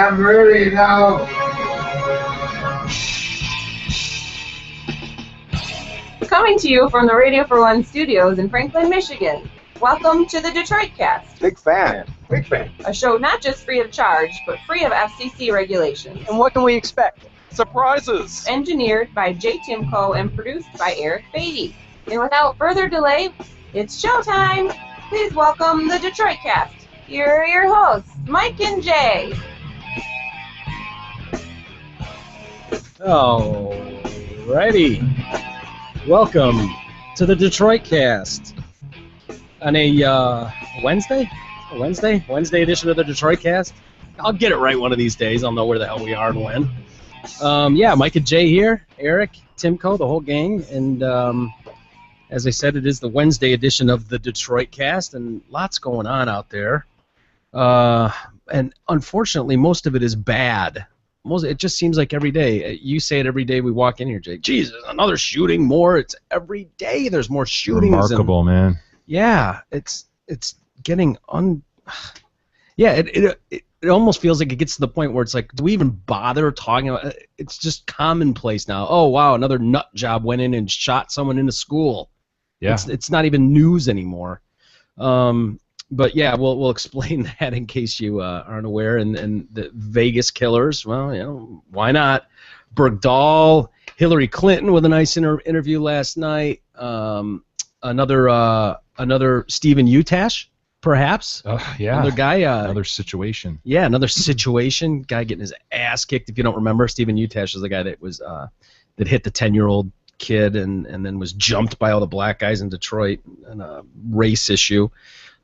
I'm ready now. Coming to you from the Radio for One studios in Franklin, Michigan. Welcome to the Detroit Cast. Big fan. Big fan. A show not just free of charge, but free of FCC regulations. And what can we expect? Surprises! Engineered by Jay Timko and produced by Eric Beatty. And without further delay, it's showtime! Please welcome the Detroit Cast. Here are your hosts, Mike and Jay. Alrighty. Welcome to the Detroit Cast. On a Wednesday edition of the Detroit Cast. I'll get it right one of these days. I'll know where the hell we are and when. Yeah, Mike and Jay here, Eric, Timko, the whole gang, and as I said, it is the Wednesday edition of the Detroit Cast, and lots going on out there. And unfortunately, most of it is bad. It just seems like every day. You say it every day we walk in here, Jay. Jesus, another shooting, more. It's every day there's more shootings. Remarkable, man. Yeah, it's getting Yeah, it almost feels like it gets to the point where it's like, do we even bother talking about it? It's just commonplace now. Oh, wow, another nut job went in and shot someone in a school. Yeah. It's not even news anymore. But yeah, we'll explain that in case you aren't aware. And the Vegas killers, well, you know, why not? Bergdahl, Hillary Clinton with a nice interview last night. Another Stephen Utash, perhaps. Yeah. Another guy. Another situation. Yeah, another situation. Guy getting his ass kicked. If you don't remember, Stephen Utash is the guy that was that hit the 10-year-old kid and then was jumped by all the black guys in Detroit in a race issue.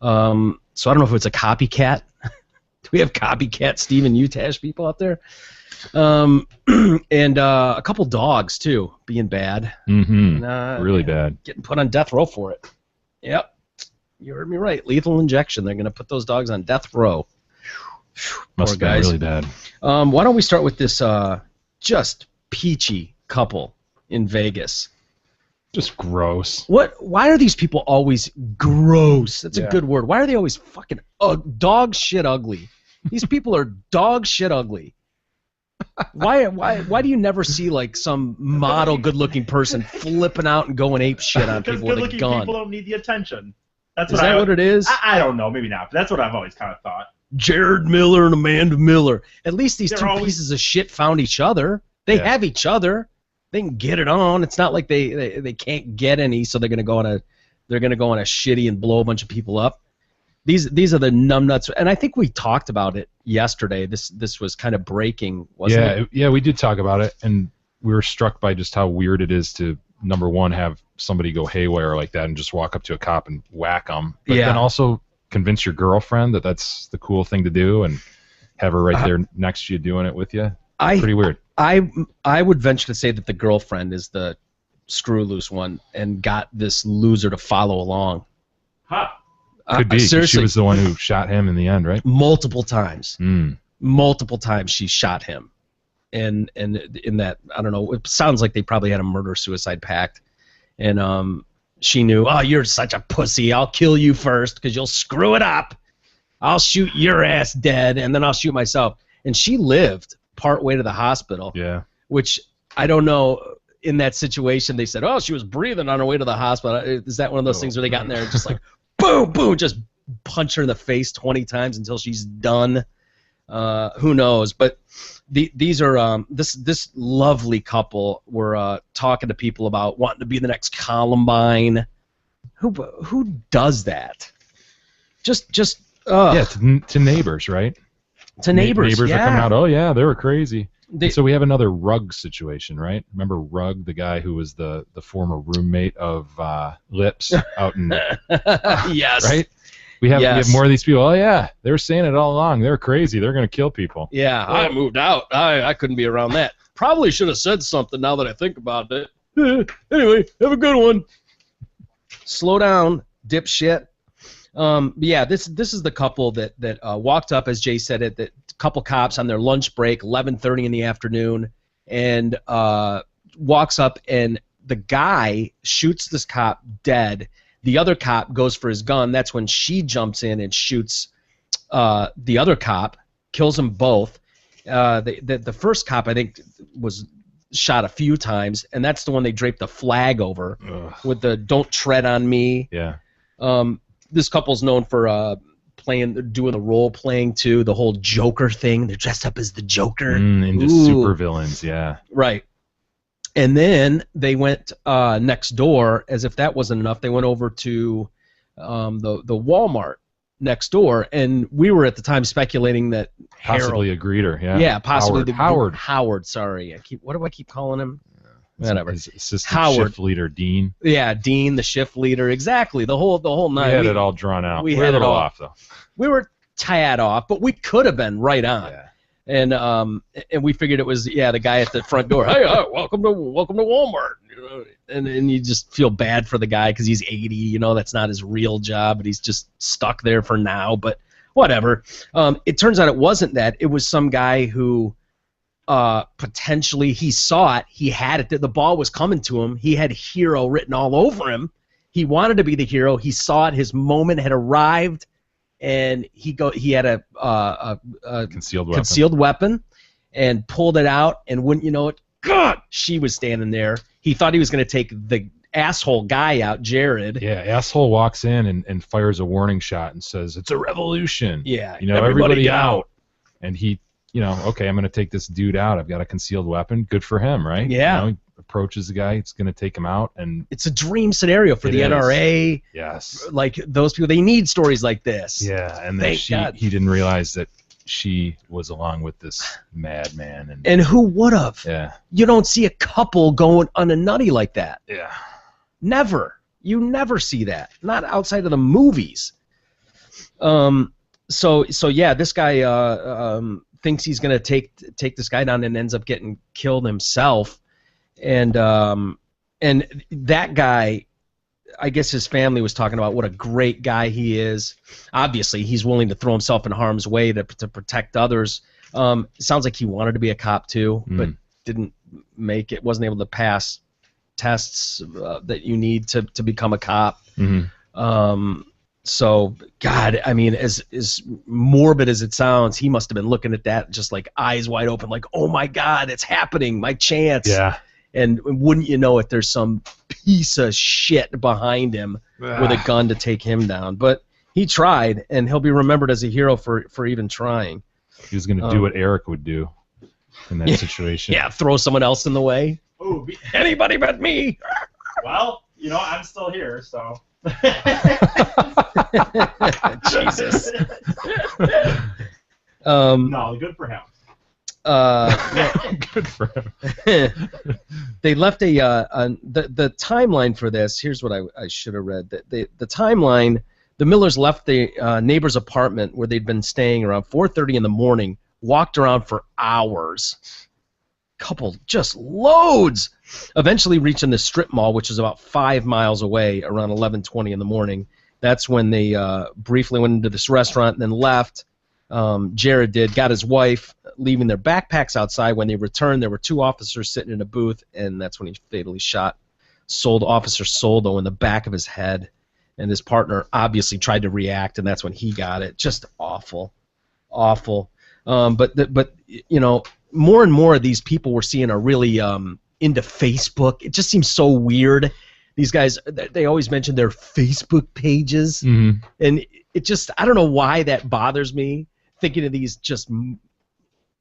So I don't know if it's a copycat. Do we have copycat Stephen Utash people out there? And a couple dogs too being bad. Mm-hmm. Really bad. Getting put on death row for it. Yep, you heard me right. Lethal injection. They're going to put those dogs on death row. Must have been really bad. Why don't we start with this just peachy couple in Vegas? Just gross. Why are these people always gross? That's a good word. Why are they always fucking dog shit ugly? These people are dog shit ugly. Why do you never see like some model good-looking person flipping out and going ape shit on people with a gun? Because good-looking people don't need the attention. Is that what it is? I don't know, maybe not, but that's what I've always kind of thought. Jared Miller and Amanda Miller. At least these two pieces of shit found each other. They have each other. They can get it on. It's not like they can't get any, so they're gonna go on a shitty and blow a bunch of people up. These are the numbnuts, and I think we talked about it yesterday. This was kind of breaking, wasn't it? Yeah, we did talk about it, and we were struck by just how weird it is to, number one, have somebody go haywire like that and just walk up to a cop and whack them, but then also convince your girlfriend that that's the cool thing to do and have her right there next to you doing it with you. Pretty weird. I would venture to say that the girlfriend is the screw loose one and got this loser to follow along. Huh. Could be. Seriously, she was the one who shot him in the end, right? Multiple times. Multiple times she shot him. And in that, I don't know, it sounds like they probably had a murder-suicide pact. And she knew, oh, you're such a pussy. I'll kill you first because you'll screw it up. I'll shoot your ass dead, and then I'll shoot myself. And she lived part way to the hospital. Yeah. Which, I don't know, in that situation, they said, oh, she was breathing on her way to the hospital. Is that one of those things where they got in there and just like, boom, boom, just punch her in the face 20 times until she's done? Who knows? But these are this lovely couple were talking to people about wanting to be the next Columbine. Who does that? Just to neighbors, right? To neighbors, neighbors are coming out. Oh yeah, they were crazy. So we have another Rugg situation, right? Remember Rugg, the guy who was the former roommate of Lips out in yes, right? We have more of these people. Oh yeah, they were saying it all along. They're crazy. They're gonna kill people. Yeah, I moved out. I couldn't be around that. Probably should have said something now that I think about it. Anyway, have a good one. Slow down, dipshit. Yeah, this is the couple that walked up, as Jay said it, that couple cops on their lunch break, 11:30 in the afternoon, and walks up, and the guy shoots this cop dead. The other cop goes for his gun. That's when she jumps in and shoots the other cop, kills them both, The first cop, I think, was shot a few times, and that's the one they draped the flag over with the "Don't tread on me." Yeah. This couple's known for doing the role playing too, the whole Joker thing. They're dressed up as the Joker. Into super villains, yeah. Right. And then they went next door, as if that wasn't enough. They went over to the Walmart next door, and we were at the time speculating that Possibly a greeter, yeah. Yeah, possibly Howard. Howard, sorry. What do I keep calling him? Whatever. His assistant Howard. shift leader, Dean. Yeah, Dean, the shift leader, exactly. The whole night. We had it all drawn out. We We're had a it little all off, though. We were tad off, but we could have been right on. Yeah. And we figured it was the guy at the front door. Hey, welcome to Walmart. And you just feel bad for the guy because he's 80. That's not his real job, but he's just stuck there for now. But whatever. It turns out it wasn't that. It was some guy who potentially he saw it. He had it. The ball was coming to him. He had hero written all over him. He wanted to be the hero. He saw it. His moment had arrived. And he had a concealed weapon and pulled it out, and wouldn't you know it, God, she was standing there. He thought he was going to take the asshole guy out, Jared. Yeah, asshole walks in and fires a warning shot and says, "It's a revolution." Yeah, everybody out. And he, okay, I'm going to take this dude out. I've got a concealed weapon. Good for him, right? Yeah. He approaches the guy. It's going to take him out, and it's a dream scenario for the NRA. Yes. Like those people, they need stories like this. Yeah, and then he didn't realize that she was along with this madman. And who would have? Yeah. You don't see a couple going on a nutty like that. Yeah. Never. You never see that. Not outside of the movies. So yeah, this guy thinks he's gonna take this guy down and ends up getting killed himself. And that guy, I guess his family was talking about what a great guy he is. Obviously, he's willing to throw himself in harm's way to protect others. It sounds like he wanted to be a cop too, but didn't make it. Wasn't able to pass tests that you need to become a cop. Mm-hmm. So, God, I mean, as morbid as it sounds, he must have been looking at that just like eyes wide open, like, oh my God, it's happening, my chance. Yeah. And wouldn't you know it, there's some piece of shit behind him with a gun to take him down. But he tried, and he'll be remembered as a hero for even trying. He was going to do what Eric would do in that situation. Yeah, throw someone else in the way. Ooh, anybody but me. Well, I'm still here, so. Jesus. No, good for him. Good for him. They left the timeline for this. Here's what I should have read. The timeline. The Millers left the neighbor's apartment where they'd been staying around 4:30 in the morning. Walked around for hours. Couple, just loads. Eventually reaching the strip mall, which is about 5 miles away, around 11:20 in the morning. That's when they briefly went into this restaurant and then left. Jared got his wife, leaving their backpacks outside. When they returned, there were 2 officers sitting in a booth, and that's when he fatally shot Officer Soldo in the back of his head. And his partner obviously tried to react, and that's when he got it. Just awful. But more and more of these people we're seeing are really into Facebook. It just seems so weird. These guys, they always mention their Facebook pages, and it just, I don't know why that bothers me, thinking of these just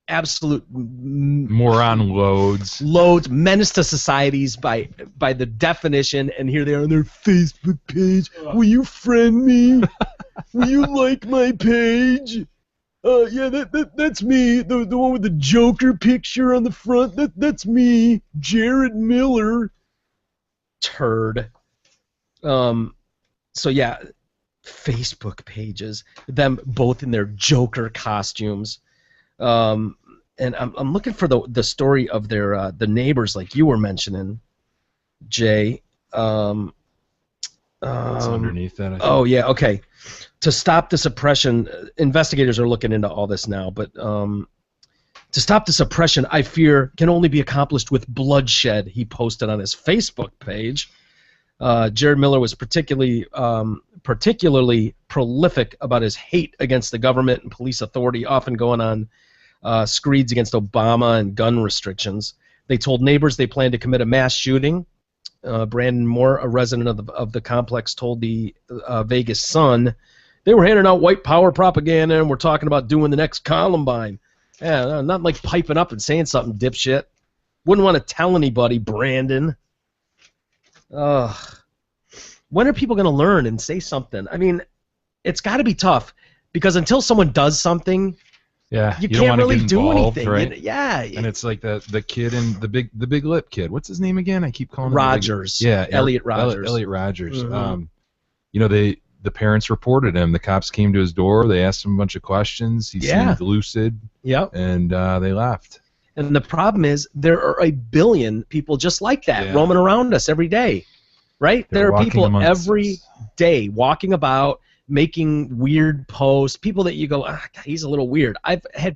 absolute moron loads, menace to societies by the definition, and here they are on their Facebook page. Will you friend me? Will you like my page? Yeah, that's me. The one with the Joker picture on the front. That's me, Jared Miller. Turd. So yeah, Facebook pages. Them both in their Joker costumes. And I'm looking for the story of their the neighbors, like you were mentioning, Jay. It's underneath that, I think. Oh yeah, okay. To stop this oppression, investigators are looking into all this now, but to stop this oppression, I fear, can only be accomplished with bloodshed, he posted on his Facebook page. Jared Miller was particularly prolific about his hate against the government and police authority, often going on screeds against Obama and gun restrictions. They told neighbors they planned to commit a mass shooting. Brandon Moore, a resident of the complex, told the Vegas Sun, they were handing out white power propaganda and we're talking about doing the next Columbine. Yeah, not like piping up and saying something, dipshit. Wouldn't want to tell anybody, Brandon. When are people going to learn and say something? I mean, it's got to be tough because until someone does something, you can't really do anything. Right? Yeah. And it's like the kid in the big lip kid. What's his name again? I keep calling him Rogers. Elliot Rogers. Elliot Rogers. Mhm. You know, the parents reported him. The cops came to his door. They asked him a bunch of questions. He seemed lucid. Yep. And they left. And the problem is there are a billion people just like that roaming around us every day, right? They're there are people every us. day walking about, making weird posts, people that you go, he's a little weird. I've had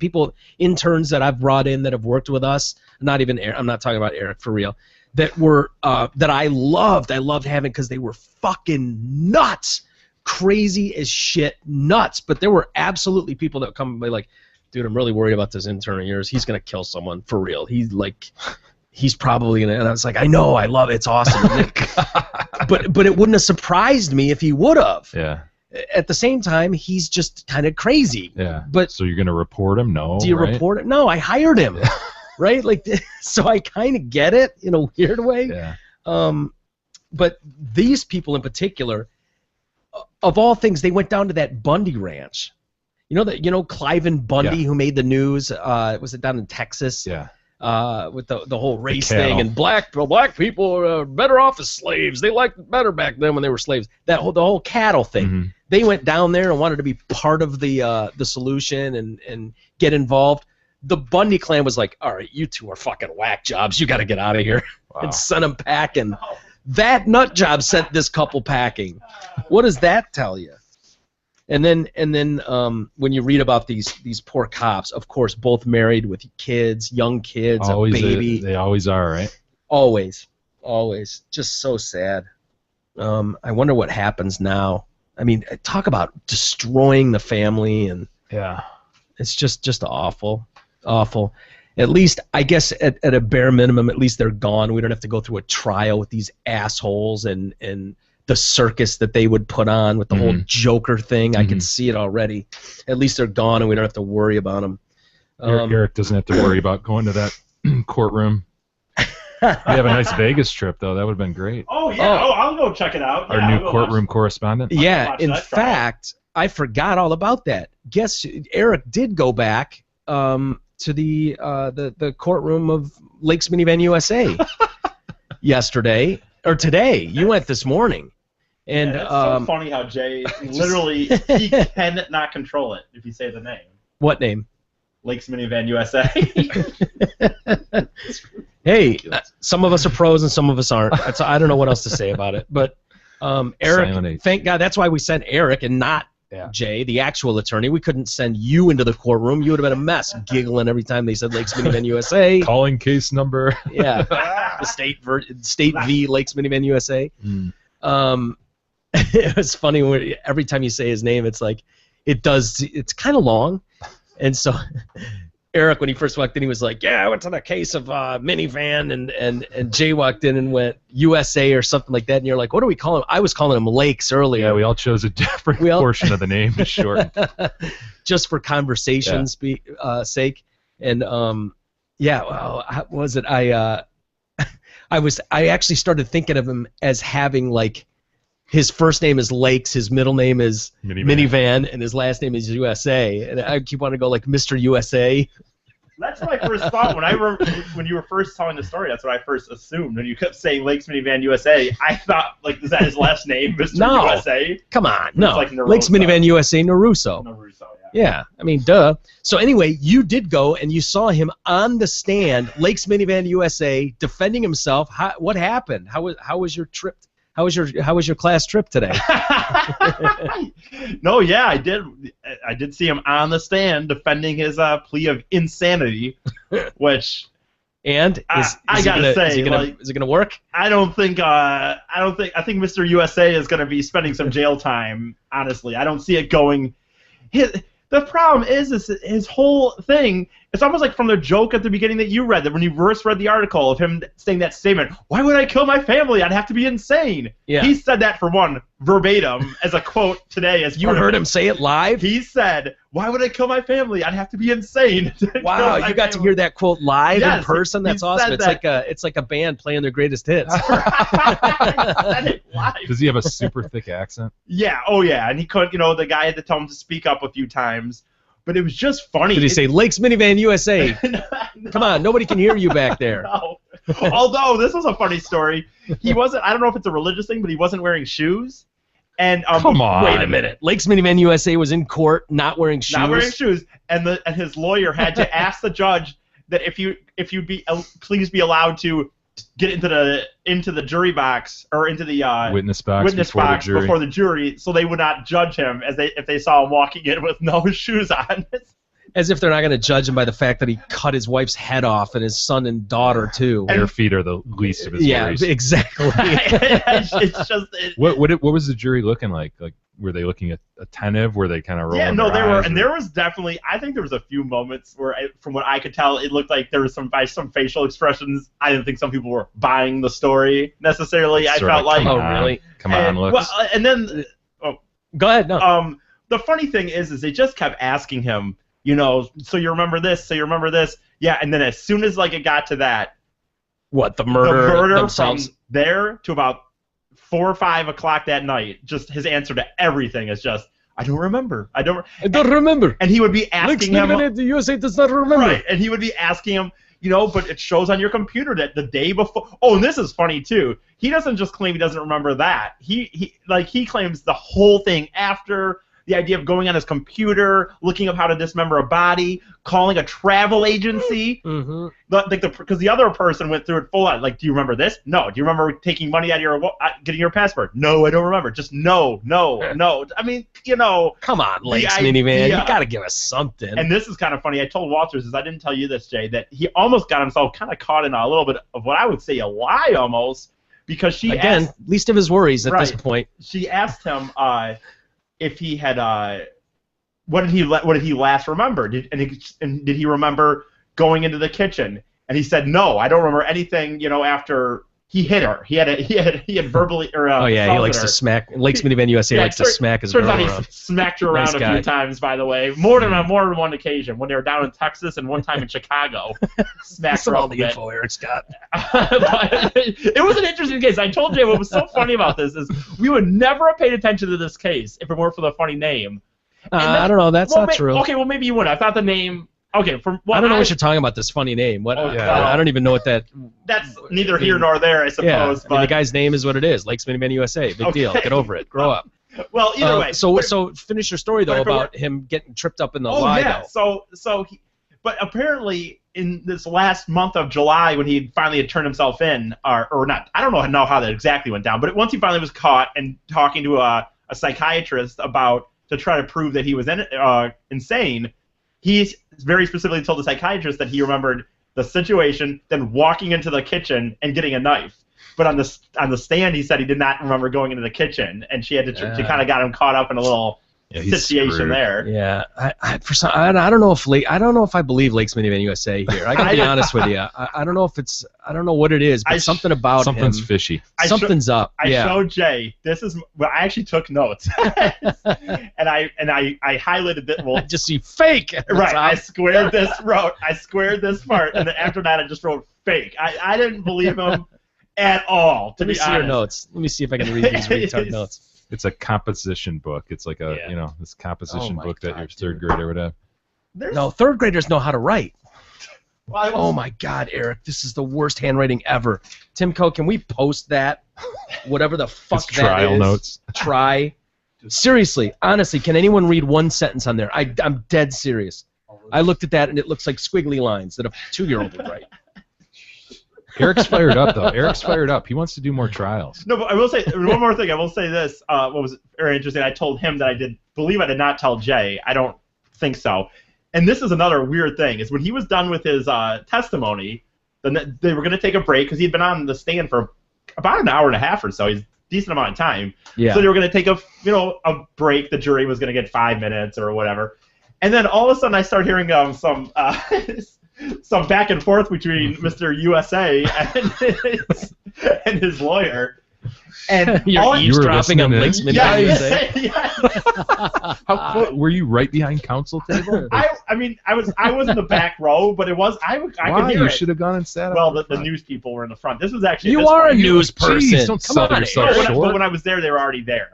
interns that I've brought in that have worked with us, not even Eric, I'm not talking about Eric, for real, that were, that I loved having because they were fucking nuts, crazy as shit, nuts, but there were absolutely people that would come and be like, dude, I'm really worried about this intern of yours. He's going to kill someone, for real. He's probably going to, and I was like, I know, I love it, it's awesome. but it wouldn't have surprised me if he would have. Yeah. At the same time, he's just kind of crazy. Yeah. But so you're going to report him? No. Do you report him? No, I hired him. Right? Like, so I kind of get it in a weird way. Yeah. But these people in particular, of all things, they went down to that Bundy ranch. You know Cliven Bundy, who made the news. Was it down in Texas? Yeah. With the whole race thing and black people are better off as slaves. They liked it better back then when they were slaves. The whole cattle thing. Mm-hmm. They went down there and wanted to be part of the solution and get involved. The Bundy clan was like, all right, you two are fucking whack jobs. You got to get out of here. Wow. And sent them packing. That nut job sent this couple packing. What does that tell you? And then when you read about these poor cops, of course, both married with kids, young kids, always a baby. They always are, right? Always. Just so sad. I wonder what happens now. I mean, talk about destroying the family, and it's just awful. At least, I guess, at a bare minimum, at least they're gone. We don't have to go through a trial with these assholes and the circus that they would put on with the whole Joker thing. I can see it already. At least they're gone, and we don't have to worry about them. Eric doesn't have to worry about going to that courtroom. We have a nice Vegas trip, though. That would have been great. Oh, yeah. I'll go check it out. Our new courtroom correspondent. Yeah, in fact, I forgot all about that. Guess Eric did go back to the courtroom of Lakes Minivan USA yesterday, or today. You went this morning. And it's so funny how Jay literally he cannot control it if you say the name. What name? Lakes Minivan USA. Hey, some of us are pros and some of us aren't. I don't know what else to say about it. But Eric, thank God, that's why we sent Eric and not Jay, the actual attorney. We couldn't send you into the courtroom. You would have been a mess, giggling every time they said Lakes Minivan USA. Calling case number. Yeah, the state v. Lakes Minivan USA. It was funny when every time you say his name, it's like it's kind of long, and so Eric, when he first walked in, he was like, "Yeah, I went to the case of Minivan," and Jay walked in and went USA or something like that, and you're like, "What do we call him?" I was calling him Lakes earlier. Yeah, we all chose a different portion of the name to shorten, just for conversation's sake, and well, how was it? I actually started thinking of him as having like. His first name is Lakes, his middle name is Minivan, and his last name is USA. And I keep wanting to go like Mr. USA. That's what I first thought when you were first telling the story. That's what I first assumed when you kept saying Lakes Minivan USA. I thought like, is that his last name, Mr. USA? Come on, no. Like Lakes Minivan USA, Naruso. Naruso, yeah. I mean, duh. So anyway, you did go and you saw him on the stand, Lakes Minivan USA, defending himself. What happened? How was your trip? How was your class trip today? No, yeah, I did. I did see him on the stand defending his plea of insanity, which. And I gotta say, is it gonna work? I think Mr. USA is gonna be spending some jail time. Honestly, I don't see it going. The problem is his whole thing It's almost like from the joke at the beginning that you read, that when you first read the article of him saying that statement, why would I kill my family? I'd have to be insane. Yeah. He said that for one, verbatim, as a quote today. As You heard him say it live? He said, why would I kill my family? I'd have to be insane. to kill Wow, my you got to family." hear that quote live in Yes, person? That's he awesome. said It's like a band playing their greatest hits. He said it live. Does he have a super thick accent? Yeah, oh yeah, and he could, the guy had to tell him to speak up a few times, but it was just funny. Did he say Lakes Minivan USA? No. Come on, nobody can hear you back there. No. Although this was a funny story, he wasn't. I don't know if it's a religious thing, but he wasn't wearing shoes. And Come on. Wait a minute. Lakes Minivan USA was in court not wearing shoes. not wearing shoes, and his lawyer had to ask the judge that if you'd be please be allowed to get into the jury box or into the Witness box before the jury, so they would not judge him if they saw him walking in with no shoes on. As if they're not going to judge him by the fact that he cut his wife's head off and his son and daughter too. Bare feet are the least of his worries. Exactly. It's just What was the jury looking like? Like, were they looking attentive? Were they kind of rolling? yeah, no, their they were, eyes, and or- there was definitely. I think there was a few moments where, from what I could tell, it looked like there was by some facial expressions. I didn't think some people were buying the story necessarily. I Sort felt of, like, Oh, really? Come on, and, looks. well, and then Go ahead. No. the funny thing is they just kept asking him, so you remember this, so you remember this, yeah, and then as soon as it got to that, What, the the murder murder themselves? from there to about 4 or 5 o'clock that night, just his answer to everything is just, I don't remember. I don't remember. And he would be Lakes asking him, Minivan USA does not remember. right? And he would be asking him, but it shows on your computer that the day before. Oh, and this is funny too. He doesn't just claim he doesn't remember that. He claims the whole thing after. The idea of going on his computer, looking up how to dismember a body, calling a travel agency. Mm-hmm. Because the other person went through it full on. Like, do you remember this? No. Do you remember taking money out of your getting your passport? No, I don't remember. Just no. I mean, Come on, Lakes idea- Minivan. You got to give us something. And this is kind of funny. I told Walters, I didn't tell you this, Jay, that he almost got himself kind of caught in a little bit of what I would say a lie almost, because she Again, asked, least of his worries at this Right. point. she asked him if he had what did he last remember? Did he remember going into the kitchen? And he said, no, I don't remember anything. After he hit her, he had verbally or Oh yeah, he assaulted likes her. to smack. Lakes Minivan USA Yeah, likes to smack his Turns girl out he around. smacked her around Nice a guy. few times, by the way. More than one occasion. When they were down in Texas and one time in Chicago. Smacked Some her all up a the bit. info Eric's got. But it was an interesting case. I told you what was so funny about this is we would never have paid attention to this case if it weren't for the funny name. I don't know. That's not true. Okay, well maybe you wouldn't. I thought the name. Okay, from what I don't know what you're talking about. This funny name. What? Oh, yeah. I don't even know what that. That's neither here nor there, I suppose. Yeah. I mean, but the guy's name is what it is. Lakes Minivan USA. Big deal. Okay. Get over it. Grow up. well, either way. So finish your story though but- about him getting tripped up in the Oh lie yeah. though. But apparently in this last month of July, when he finally had turned himself in, or not, I don't know how that exactly went down. But once he finally was caught and talking to a psychiatrist to try to prove that he was insane, he very specifically told the psychiatrist that he remembered the situation, then walking into the kitchen and getting a knife. But on the stand, he said he did not remember going into the kitchen, and she had to kind of got him caught up in a little he's situation screwed. there. Yeah, I don't know if I believe Lakes Minivan USA here. I gotta be honest with you. I don't know if it's I don't know what it is, but something about Something's him. fishy. Something's up. I Yeah. showed Jay. This is. Well, I actually took notes, and I highlighted it. Well, I just see fake. at the right. I top. squared this part, and then after that, I just wrote fake. I didn't believe him at all. To Let me be see your honest. notes. Let me see if I can read these retard notes. It's a composition book. It's like this composition Oh my book that God, your third grader would have. There's, No, third graders know how to write. well, I was- Oh my God, Eric, this is the worst handwriting ever. Timco, can we post that? Whatever the fuck His that trial is. notes. Try. Seriously, honestly, can anyone read one sentence on there? I'm dead serious. I looked at that and it looks like squiggly lines that a 2-year-old would write. Eric's fired up though. Eric's fired up. He wants to do more trials. No, but I will say one more thing. I will say this. What was very interesting. I told him that I did not tell Jay. I don't think so. And this is another weird thing. Is when he was done with his testimony, then they were going to take a break because he'd been on the stand for about an hour and a half or so. He's a decent amount of time. Yeah. So they were going to take a break. The jury was going to get 5 minutes or whatever. And then all of a sudden I start hearing some back and forth between Mr. USA and his lawyer. And You're eavesdropping on listening Linksman. yeah. How close, were you right behind council table? I mean, I was in the back row, but it was I could Why? hear You it. should have gone and sat. Well, up the front. news people were in the front. This was actually You this are a point- news person. Jeez, don't Come sell on. yourself No, short. but when I was there, they were already there.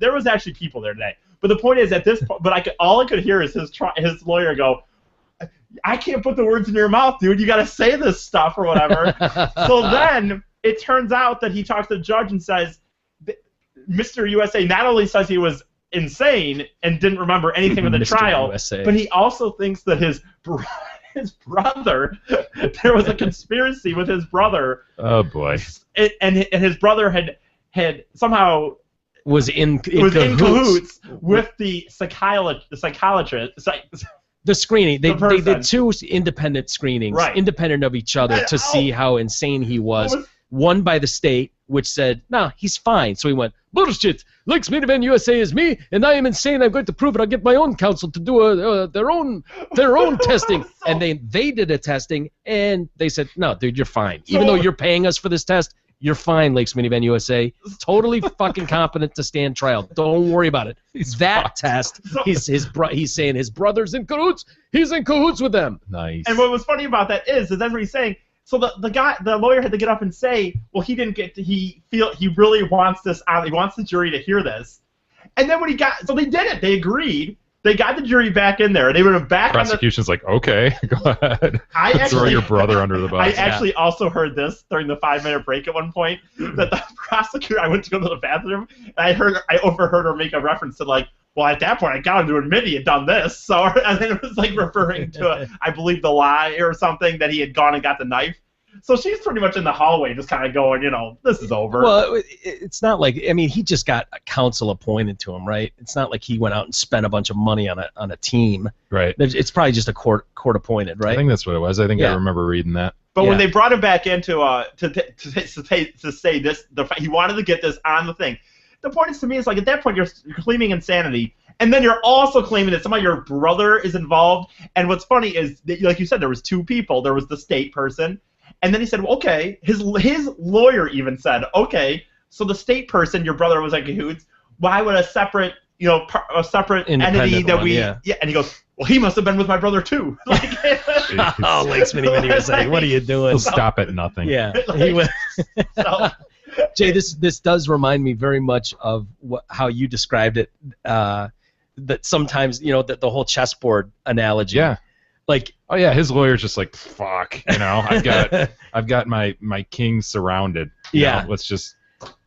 There was actually people there today. But the point is, at this point, all I could hear is his lawyer go, "I can't put the words in your mouth, dude. You got to say this stuff or whatever." So then it turns out that he talks to the judge and says, Mr. USA not only says he was insane and didn't remember anything of the Mr. trial, USA. but he also thinks that his brother, there was a conspiracy with his brother, Oh boy. and his brother had somehow was in cahoots with the psychologist. The screening. They person. did two independent screenings, Right. independent of each other, to see how insane he was. One by the state, which said, no, he's fine. So he went, bullshit. Lex Minivan USA is me, and I am insane. I'm going to prove it. I'll get my own counsel to do their own testing. And they did a testing, and they said, no, dude, you're fine. Even though you're paying us for this test, you're fine, Lakes Minivan USA. Totally fucking competent to stand trial. Don't worry about it. That test, he's saying his brother's in cahoots. He's in cahoots with them. Nice. And what was funny about that is that's what he's saying. So the lawyer had to get up and say, well, he really wants this on. He wants the jury to hear this. And then when so they did it. They agreed. They got the jury back in there. They were back Prosecution's like, okay, go ahead. Throw your brother under the bus. I actually also heard this during the 5-minute break at one point, that the prosecutor, I went to go to the bathroom, and I overheard her make a reference to, like, well, at that point, I got him to admit he had done this. So, and then it was like referring to, I believe, the lie or something, that he had gone and got the knife. So she's pretty much in the hallway just kind of going, this is over. Well, it's not like, I mean, he just got a counsel appointed to him, right? It's not like he went out and spent a bunch of money on a team. Right. It's probably just a court appointed, right? I think that's what it was. I think I remember reading that. But when they brought him back in to say this, he wanted to get this on the thing. The point is, to me, it's like at that point you're claiming insanity, and then you're also claiming that somehow your brother is involved. And what's funny is, that, like you said, there was two people. There was the state person, and then he said, well, okay. His lawyer even said, okay, so the state person, your brother was in cahoots. Why would a separate entity that we? Yeah. And he goes, well, he must have been with my brother too. Like, oh, Lakes Minivan USA, what are you doing? He'll stop at nothing. Yeah. So, Jay, this does remind me very much of how you described it. That sometimes, the whole chessboard analogy. Yeah. Like, oh yeah, his lawyer's just like, fuck, I've got my king surrounded. Yeah. Let's just,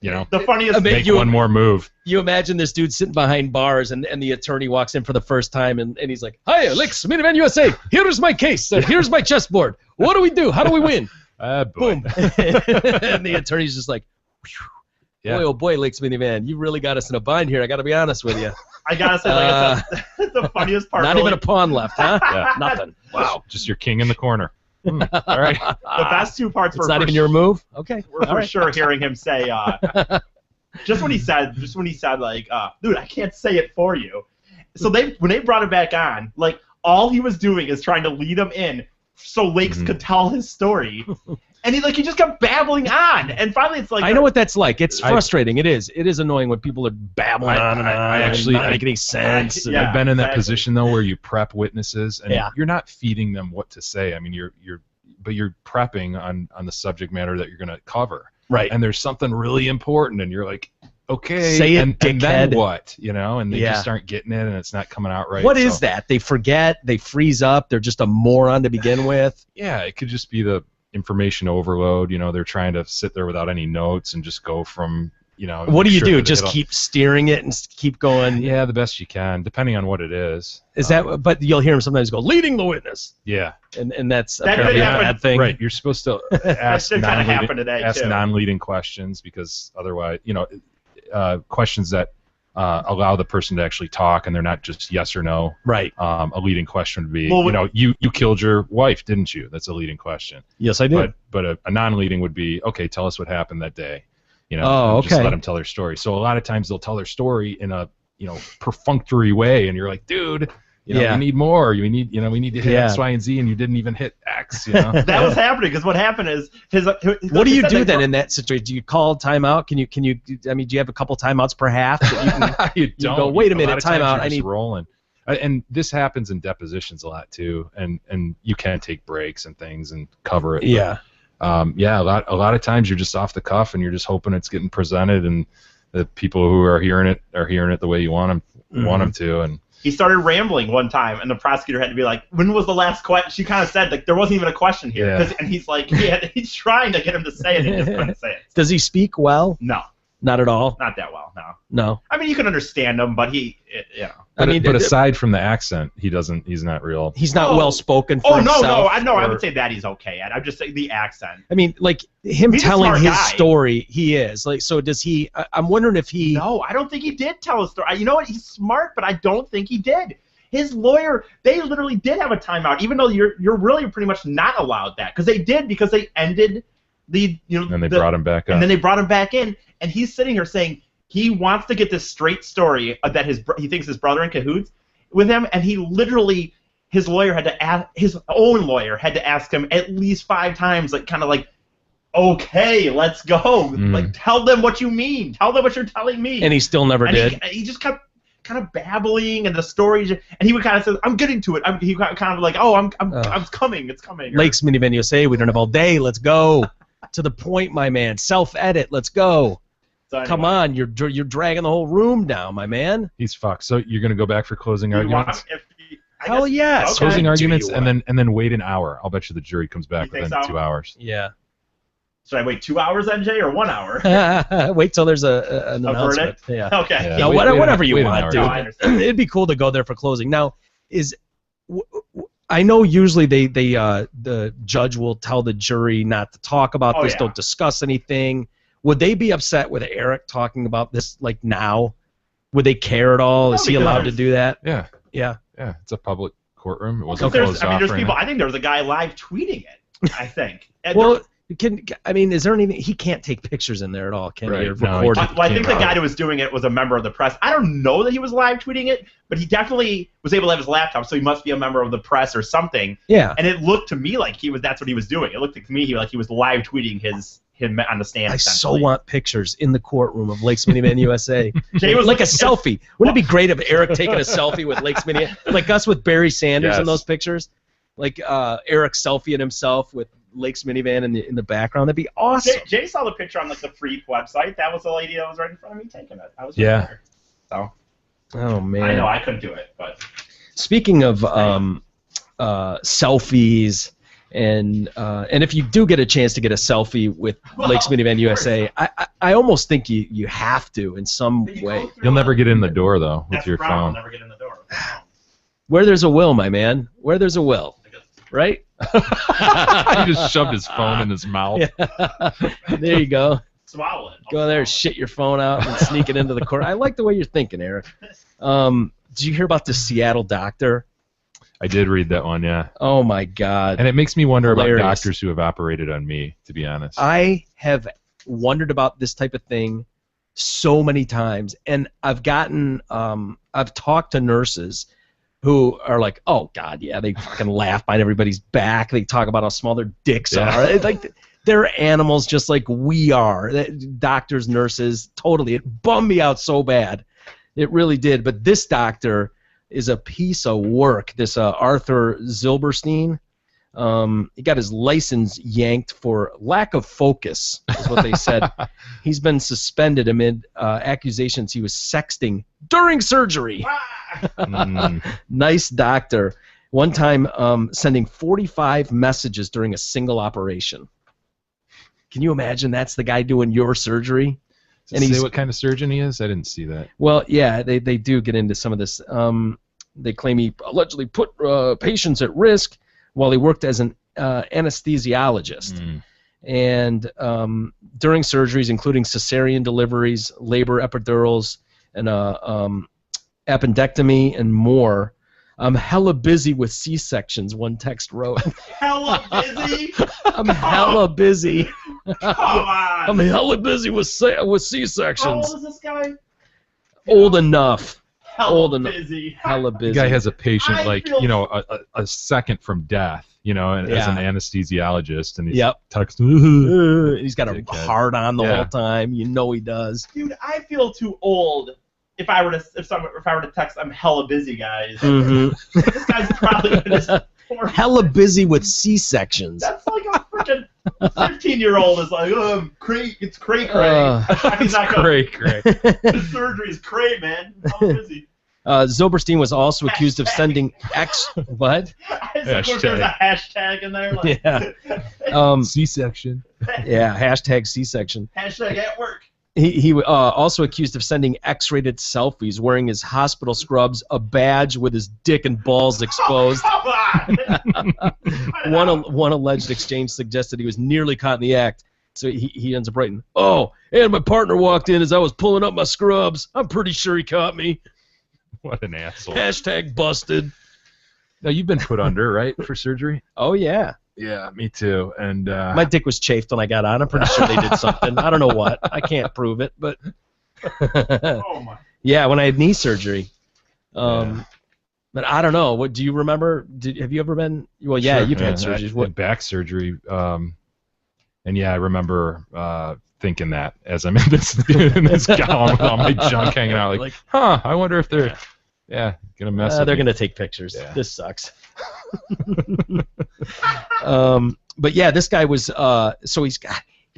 the funniest make one more move. You imagine this dude sitting behind bars, and the attorney walks in for the first time, and he's like, hi, Lex Minivan USA, here's my case, here's my chessboard. What do we do? How do we win? Boy. Boom. And the attorney's just like, yeah. boy, oh boy, Lakes Minivan, you really got us in a bind here. I got to be honest with you. I gotta say, like I said, the funniest part. Not even a pawn left, huh? Yeah. Nothing. Wow. Just your king in the corner. All right. The best two parts It's were not even your move. Okay. We're for sure hearing him say, just when he said, like, dude, I can't say it for you. So when they brought him back on, like, all he was doing is trying to lead him in so Lakes could tell his story. And he just kept babbling on, and finally it's like, I know what that's like. It's frustrating. It is annoying when people are babbling on and on. I actually not making any sense. Yeah, I've been in that exactly. position though, where you prep witnesses and Yeah. you're not feeding them what to say. I mean, you're prepping on the subject matter that you're going to cover. Right. And there's something really important, and you're like, okay, Say it, and then dickhead. what? And they Yeah. just aren't getting it, and it's not coming out right. What is that? They forget. They freeze up. They're just a moron to begin with. Yeah, it could just be the information overload. They're trying to sit there without any notes and just go from, What do you sure do? that Just keep steering it and keep going. Yeah, the best you can, depending on what it is. Is that? But you'll hear him sometimes go, leading the witness, Yeah. and that's That apparently did a happen. bad thing. Right. You're supposed to ask did kinda happen today, ask too. non-leading questions, because otherwise, questions that allow the person to actually talk, and they're not just yes or no. Right. A leading question would be, Well, you killed your wife, didn't you? That's a leading question. Yes, I did. But a non-leading would be, okay, tell us what happened that day. Oh, Just okay. let them tell their story. So a lot of times they'll tell their story in a perfunctory way, and you're like, dude, You know, Yeah. we need more. We need to hit Yeah. X, Y, and Z, and you didn't even hit X. You know. That was happening because what happened is What do you do then in that situation? Do you call timeout? Can you? I mean, do you have a couple timeouts per half? That you can, don't. go, wait a minute, lot of times timeout. you're I just need. rolling. And this happens in depositions a lot too, and you can take breaks and things and cover it. Yeah. But, a lot of times you're just off the cuff and you're just hoping it's getting presented and the people who are hearing it the way you want them to. And he started rambling one time, and the prosecutor had to be like, "When was the last question?" She kind of said like there wasn't even a question here, Yeah. and he's like, he's trying to get him to say it, and he just couldn't say it. Does he speak well? No, Not at all. not that well. No, No. I mean you can understand him, but but aside from the accent, he's not real. He's not Oh. well spoken for Oh himself. I or- would say that he's okay at. I'm just saying the accent. I mean, like him He's a telling smart his guy. story, he is like. So does he? I'm wondering if he. No, I don't think he did tell a story. You know what? He's smart, but I don't think he did. His lawyer, they literally did have a timeout, even though you're really pretty much not allowed that because they ended the And they brought him back up. and then they brought him back in, and he's sitting here saying he wants to get this straight story that he thinks his brother in cahoots with him, and his lawyer had to ask his own lawyer had to ask him at least 5 times, like kind of like, okay, let's go, like tell them what you mean, tell them what you're telling me, And he still never and did. he just kept kind of babbling, and the story, and he would kind of say, I'm getting to it. He kind of like, oh, I'm coming, it's coming. Lakes Minivan USA. We don't have all day. Let's go. To the point, my man. Self-edit. Let's go. So anyway, Come on, you're dragging the whole room down, my man. He's fucked. So you're gonna go back for closing you want- arguments? I Hell guess- yes. okay. Closing Do arguments, you and then wait an hour. I'll bet you the jury comes back You think within so? 2 hours. Yeah. Should I wait 2 hours, NJ, or 1 hour? Wait till there's an announcement. verdict? Yeah. Okay. Yeah. No, wait- wait an- whatever you wait an want, hour. dude. No, I understand. It'd be cool to go there for closing. Now, I know usually the judge will tell the jury not to talk about Oh, this, yeah. don't discuss anything. Would they be upset with Eric talking about this like now? Would they care at all? No, Is he because allowed to there's- do that? Yeah, Yeah. yeah. It's a public courtroom. It Well, wasn't there's closed off there's or people. anything. I think there was a guy live tweeting it. I think. And Well, is there anything? He can't take pictures in there at all, can he? Right. Or No, he record can't. it? well, I think the guy that was doing it was a member of the press. I don't know that he was live tweeting it, but he definitely was able to have his laptop, so he must be a member of the press or something. Yeah. And it looked to me like that's what he was doing. It looked to me like he was live tweeting him on the stand. I so essentially. want pictures in the courtroom of Lakes Minivan USA. Jay was like a looking- selfie. Wouldn't it be great if Eric taking a selfie with Lakes Minivan, like us with Barry Sanders in Yes. those pictures? Like Eric selfieing himself with Lakes Minivan in the background. That'd be awesome. Jay saw the picture on like the Freak website. That was the lady that was right in front of me taking it. I was Yeah. right there. So Oh man. I know I couldn't do it, but Speaking of selfies, and if you do get a chance to get a selfie with Lakes Minivan USA, I almost think you have to in some way. You'll never get in the door though with That's your the problem. I'll phone. never get in the door. Where there's a will, my man. Where there's a will, right? He just shoved his phone in his mouth. There you go. Swallow it. Go there, shit your phone out, and sneak it into the court. I like the way you're thinking, Eric. Did you hear about the Seattle doctor? I did read that one, yeah. Oh my God. And it makes me wonder Hilarious. about doctors who have operated on me, to be honest. I have wondered about this type of thing so many times, and I've talked to nurses who are like, oh God, yeah, they fucking laugh behind everybody's back. They talk about how small their dicks are. It's like they're animals just like we are. Doctors, nurses, totally. It bummed me out so bad. It really did. But this doctor is a piece of work. This Arthur Zilberstein. He got his license yanked for lack of focus, is what they said. He's been suspended amid accusations he was sexting during surgery. Nice doctor. One time sending 45 messages during a single operation. Can you imagine that's the guy doing your surgery? Does it say what kind of surgeon he is? I didn't see that. Well, yeah, they do get into some of this. They claim he allegedly put patients at risk while he worked as an anesthesiologist. And during surgeries, including cesarean deliveries, labor epidurals, and appendectomy, and more. I'm hella busy with C-sections, one text wrote. Hella busy? I'm hella busy. Come on. I'm hella busy with How C-sections. old is this guy? Old enough. old and busy. hella The busy. guy has a patient I like feel- a second from death, and as an anesthesiologist, and he's Yep. texting. He's got a Dickhead. hard on the Yeah. whole time. You know he does. Dude, I feel too old if I were to text I'm hella busy, guys. Mhm. This guy's probably in his 40s. Hella busy with C-sections. That's like a freaking 15-year-old is like, oh, it's cray. He's not gonna, Great. the surgery's cray, man. I'm busy. Zoberstein was also accused of sending what? I said, look, there's a hashtag in there. Like, Yeah. C-section. Yeah. Hashtag C-section. hashtag at work. He also accused of sending X-rated selfies, wearing his hospital scrubs, a badge with his dick and balls exposed. Oh, come on. One alleged exchange suggested he was nearly caught in the act. So he ends up writing, "Oh, and my partner walked in as I was pulling up my scrubs. I'm pretty sure he caught me. What an asshole. Hashtag busted." Now you've been put under, right, for surgery? Oh yeah. Yeah, me too. And My dick was chafed when I got on. I'm pretty sure they did something. I don't know what. I can't prove it, but Oh, my. yeah, when I had knee surgery. Yeah. But I don't know. What do you remember? Have you ever been? Well, yeah, Sure, you've had I surgeries. had What? back surgery. And yeah, I remember thinking that as I'm in this gown with all my junk hanging out, like, I wonder if they're gonna mess. with They're me. gonna take pictures. Yeah. This sucks. But yeah, this guy was. So he's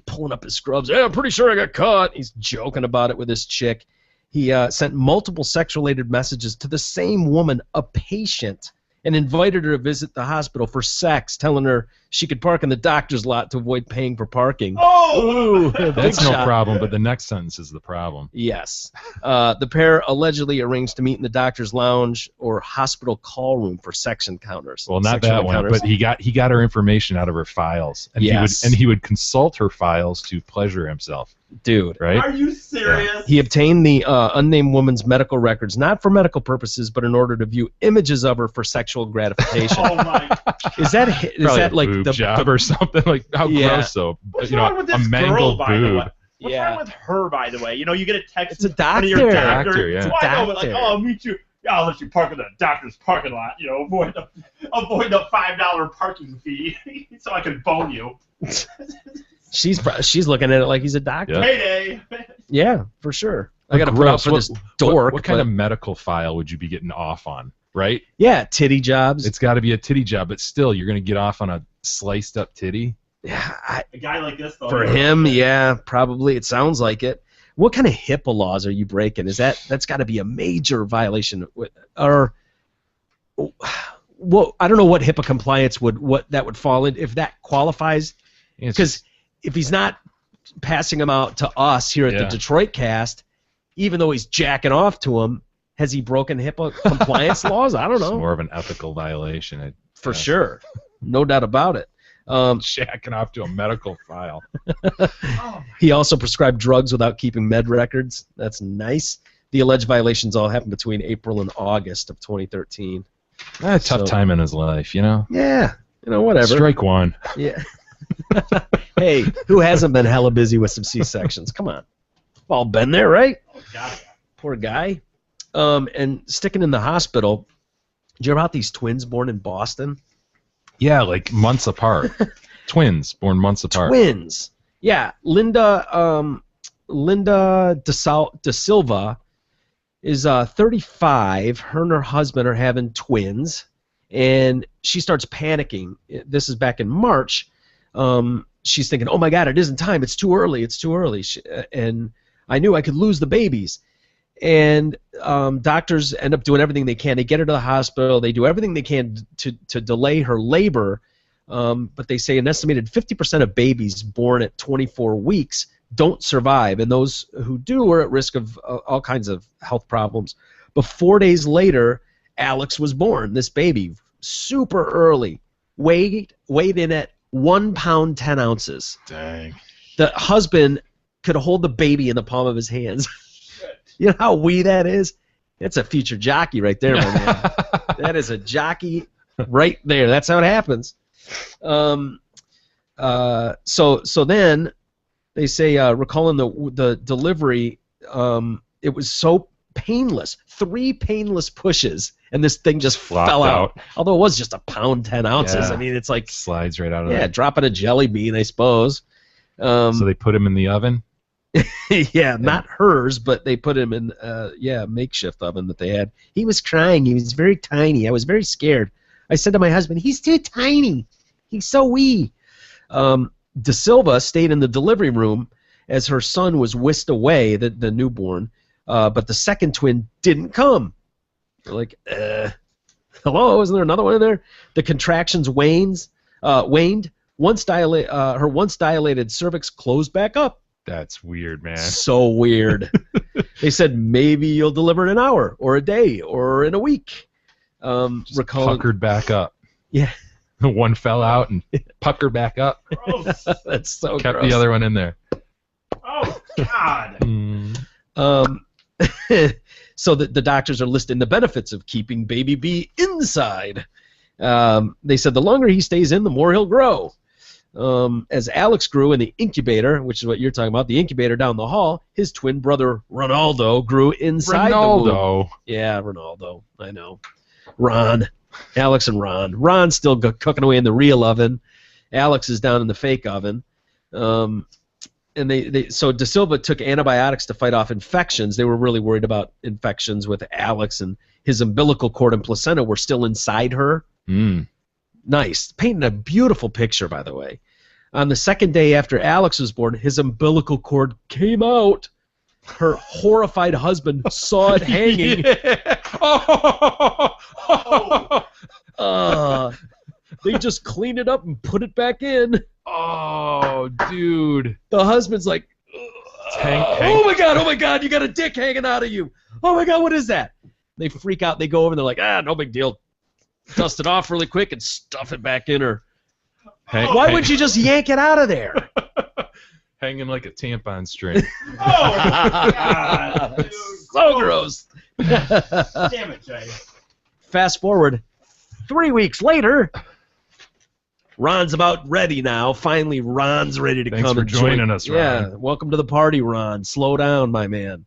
pulling up his scrubs. Yeah, I'm pretty sure I got caught. He's joking about it with his chick. He sent multiple sex-related messages to the same woman, a patient, and invited her to visit the hospital for sex, telling her she could park in the doctor's lot to avoid paying for parking. Oh! Ooh, That's big no shot. problem, but the next sentence is the problem. Yes. The pair allegedly arranged to meet in the doctor's lounge or hospital call room for sex encounters. Well, not Sexual that one, encounters. but he got her information out of her files, and Yes. he would consult her files to pleasure himself, Dude. right? Are you serious? He obtained the unnamed woman's medical records, not for medical purposes, but in order to view images of her for sexual gratification. Oh, my. Is that Probably that a like boob the job or something? Like how Yeah. gross though. What's wrong with a this girl, mangled by the boob. way? What's Yeah. wrong with her, by the way? You get a text It's a from doctor. your doctor. Doctor, yeah. It's a Well, I know, but like, doctor. oh, I'll meet you. Yeah, I'll let you park in the doctor's parking lot. Avoid the $5 parking fee, so I can bone you. She's looking at it like he's a doctor. Yeah. Payday. Yeah, for sure. I got to put out Gross. for this dork. What kind but- of medical file would you be getting off on? Right? Yeah, titty jobs. It's got to be a titty job, but still, you're gonna get off on a sliced up titty. Yeah, A guy like this, though. for him, yeah, probably. It sounds like it. What kind of HIPAA laws are you breaking? That's got to be a major violation, or well, I don't know what HIPAA compliance would fall in if that qualifies. It's Because if he's not passing them out to us here at the Yeah. Detroit Cast, even though he's jacking off to him, has he broken HIPAA compliance laws? I don't it's know. more of an ethical violation. For sure, no doubt about it. Jacking off to a medical file. He also prescribed drugs without keeping med records. That's nice. The alleged violations all happened between April and August of 2013. Tough So- time in his life, Yeah, whatever. Strike one. Yeah. Hey, who hasn't been hella busy with some C-sections? Come on. We've all been there, right? Oh, God. Poor guy. And sticking in the hospital, did you hear about these twins born in Boston? Yeah, like months apart. Twins born months apart. Twins. Yeah, Linda De Silva is 35. Her and her husband are having twins, and she starts panicking. This is back in March. She's thinking, "Oh my God, it isn't time. It's too early. It's too early." And I knew I could lose the babies. And doctors end up doing everything they can. They get her to the hospital. They do everything they can to delay her labor. But they say an estimated 50% of babies born at 24 weeks don't survive, and those who do are at risk of all kinds of health problems. But 4 days later, Alex was born, this baby, super early, weighed in at 1 pound 10 ounces. Dang. The husband could hold the baby in the palm of his hands. You know how wee that is? That's a future jockey right there, my man. That is a jockey right there. That's how it happens. So then they say, recalling the delivery, it was so painless. 3 painless pushes, and this thing just Flopped fell out. out. Although it was just a pound 10 ounces. Yeah. I mean, it's like Slides right out of there. dropping a jelly bean, I suppose. So they put him in the oven. Yeah, not hers, but they put him in a makeshift oven that they had. He was crying. He was very tiny. I was very scared. I said to my husband, "He's too tiny. He's so wee." De Silva stayed in the delivery room as her son was whisked away, the newborn, but the second twin didn't come. They're like, hello, isn't there another one in there? The contractions waned. Her once dilated cervix closed back up. That's weird, man. So weird. They said maybe you'll deliver in an hour or a day or in a week. Puckered back up. Yeah. One fell out and puckered back up. Gross. That's so Kept gross. the other one in there. Oh, God. So the doctors are listing the benefits of keeping baby B inside. They said the longer he stays in, the more he'll grow. As Alex grew in the incubator, which is what you're talking about, the incubator down the hall, his twin brother Ronaldo grew inside the womb. Ronaldo. Yeah, Ronaldo. I know. Ron. Alex and Ron. Ron's still cooking away in the real oven. Alex is down in the fake oven. And so De Silva took antibiotics to fight off infections. They were really worried about infections with Alex, and his umbilical cord and placenta were still inside her. Nice. Painting a beautiful picture, by the way. On the second day after Alex was born, his umbilical cord came out. Her horrified husband saw it hanging. They just cleaned it up and put it back in. Oh, dude. The husband's like, Hank. oh my God, you got a dick hanging out of you. Oh my God, what is that? They freak out. They go over and they're like, no big deal. Dust it off really quick and stuff it back in her. Why would you just yank it out of there? Hanging like a tampon string. Oh, God. Dude. So gross. Damn it, Jay. Fast forward 3 weeks later, Ron's about ready now. Finally, Ron's ready to Thanks come for and joining join. us, Ron. Yeah, welcome to the party, Ron. Slow down, my man.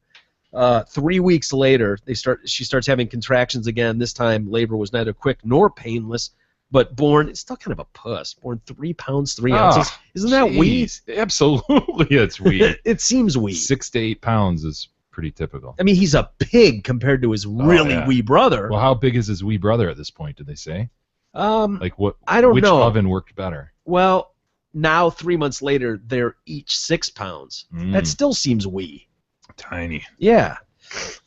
3 weeks later, she starts having contractions again. This time, labor was neither quick nor painless, but born, it's still kind of a puss. Born 3 pounds, 3 ounces. Isn't that wee? Absolutely, it's wee. It seems wee. 6 to 8 pounds is pretty typical. I mean, he's a pig compared to his really yeah. wee brother. Well, how big is his wee brother at this point, did they say? Like what? I don't which know. oven worked better? Well, now 3 months later, they're each 6 pounds. That still seems wee. Tiny. Yeah.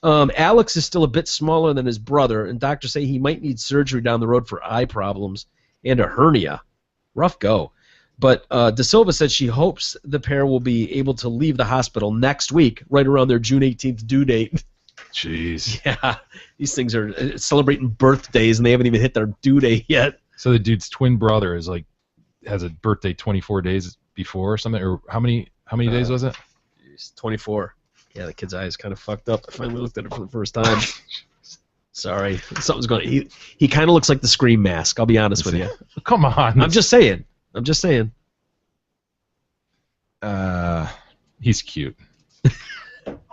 Alex is still a bit smaller than his brother, and doctors say he might need surgery down the road for eye problems and a hernia. Rough go. But De Silva said she hopes the pair will be able to leave the hospital next week, right around their June 18th due date. Jeez. Yeah, these things are celebrating birthdays, and they haven't even hit their due date yet. So the dude's twin brother is like has a birthday 24 days before or something, or how many days was it? 24. Yeah, the kid's eye is kind of fucked up. I finally looked at it for the first time. Sorry, something's going. He kind of looks like the Scream mask. I'll be honest with you. Come on. I'm just saying. He's cute.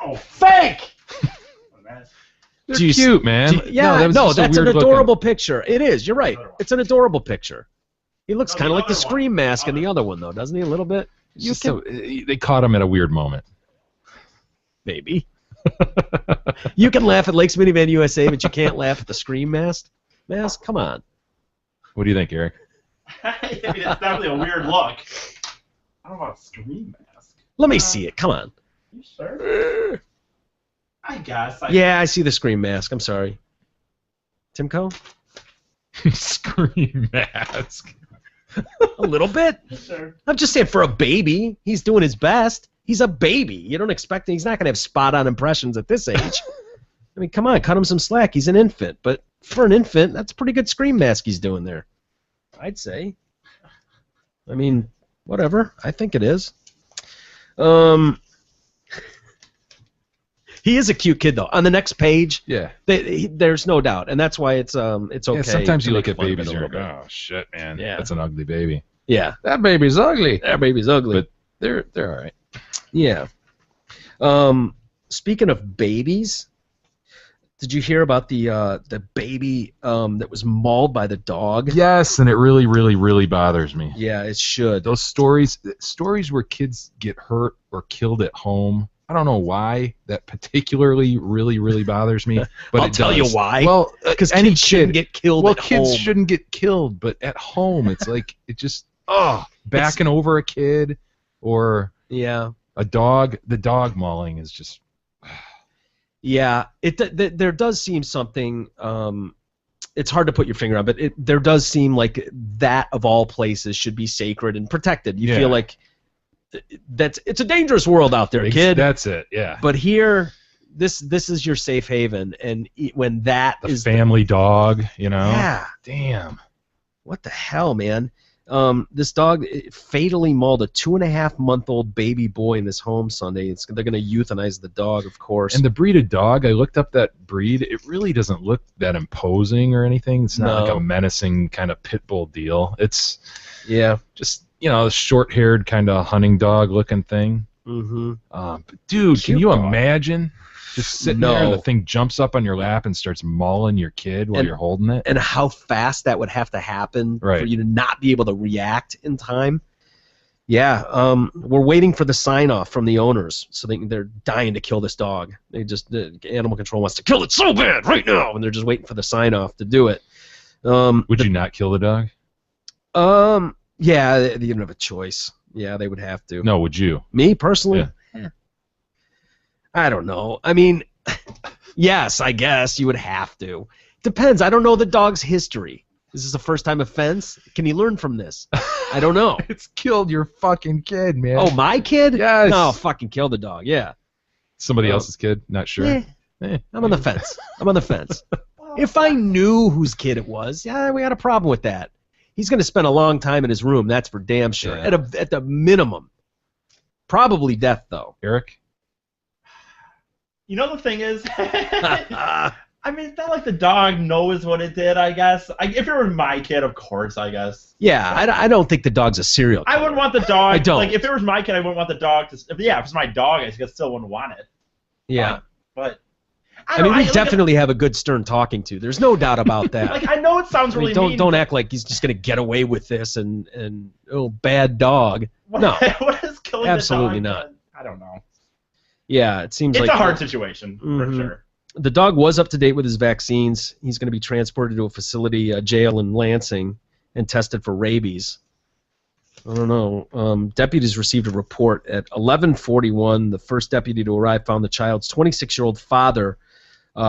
Oh, fake! They're cute, man. Yeah, that's an weird adorable looking. picture. It is. You're right. It's an adorable picture. He looks No, kind of the like the other one. Scream mask in the other one, though, doesn't he? A little bit. They caught him at a weird moment. Maybe. You can laugh at Lakes Minivan USA, but you can't laugh at the Scream mask. Come on. What do you think, Eric? I mean, it's definitely a weird look. I don't know about Scream mask. Let me see it. Come on. You sure? I guess. Yeah, I see the Scream mask. I'm sorry. Timco? Scream mask. A little bit. Sure. I'm just saying, for a baby, he's doing his best. He's a baby. You don't expect he's not going to have spot-on impressions at this age. I mean, come on, cut him some slack. He's an infant. But for an infant, that's a pretty good Scream mask he's doing there. I'd say. I mean, whatever. I think it is. He is a cute kid, though. On the next page, Yeah. there's no doubt, and that's why it's okay. Yeah, sometimes to you make look at fun of it babies a and you're little like, bit. oh shit, man, Yeah. that's an ugly baby. Yeah, That baby's ugly. that baby's ugly. But they're all right. Yeah. Speaking of babies, Did you hear about the baby that was mauled by the dog? Yes, and it really, really, really bothers me. Yeah, it should. Those stories where kids get hurt or killed at home. I don't know why that particularly really, really bothers me, but I'll tell you why. Well, because any kids shouldn't get killed well, at kids home. shouldn't get killed, but at home, it's like it just backing over a kid or Yeah. a dog. The dog mauling is just. Yeah, there does seem something. It's hard to put your finger on, but there does seem like that of all places should be sacred and protected. You feel like it's a dangerous world out there, kid. That's it. Yeah. But here, this is your safe haven, and when that The is family dog, you know. Yeah. Damn. What the hell, man? This dog fatally mauled a 2.5-month-old baby boy in this home Sunday. They're going to euthanize the dog, of course. And the breed of dog, I looked up that breed. It really doesn't look that imposing or anything. It's not like a menacing kind of pit bull deal. It's just a short-haired kind of hunting dog looking thing. Mm-hmm. But dude, Cute can you dog. imagine just sitting there and the thing jumps up on your lap and starts mauling your kid while you're holding it? And how fast that would have to happen for you to not be able to react in time. Yeah, we're waiting for the sign-off from the owners, so they're dying to kill this dog. The animal control wants to kill it so bad right now, and they're just waiting for the sign-off to do it. Would you not kill the dog? Yeah, they don't have a choice. Yeah, they would have to. No, would you? Me personally? Yeah. I don't know. I mean, yes, I guess you would have to. Depends. I don't know the dog's history. Is this a first-time offense? Can he learn from this? I don't know. It's killed your fucking kid, man. Oh, my kid? Yes. No, fucking kill the dog. Yeah. Somebody else's kid? Not sure. I'm on the fence. I'm on the fence. If I knew whose kid it was, yeah, we had a problem with that. He's going to spend a long time in his room. That's for damn sure. Yeah. At the minimum. Probably death, though. Eric? You know, the thing is, I mean, it's not like the dog knows what it did, I guess. If it were my kid, of course, I guess. Yeah, I don't think the dog's a serial killer. I wouldn't want the dog. I don't. Like, if it was my kid, I wouldn't want the dog to. If it's my dog, I still wouldn't want it. Yeah. But. I mean, we definitely have a good Stern talking to. There's no doubt about that. Like, I know it sounds really mean. Don't act like he's just going to get away with this and bad dog. No. What is killing absolutely the dog? not. I don't know. Yeah, it seems it's like a hard situation, for sure. The dog was up to date with his vaccines. He's going to be transported to a facility, a jail in Lansing, and tested for rabies. I don't know. Deputies received a report at 11:41. The first deputy to arrive found the child's 26-year-old father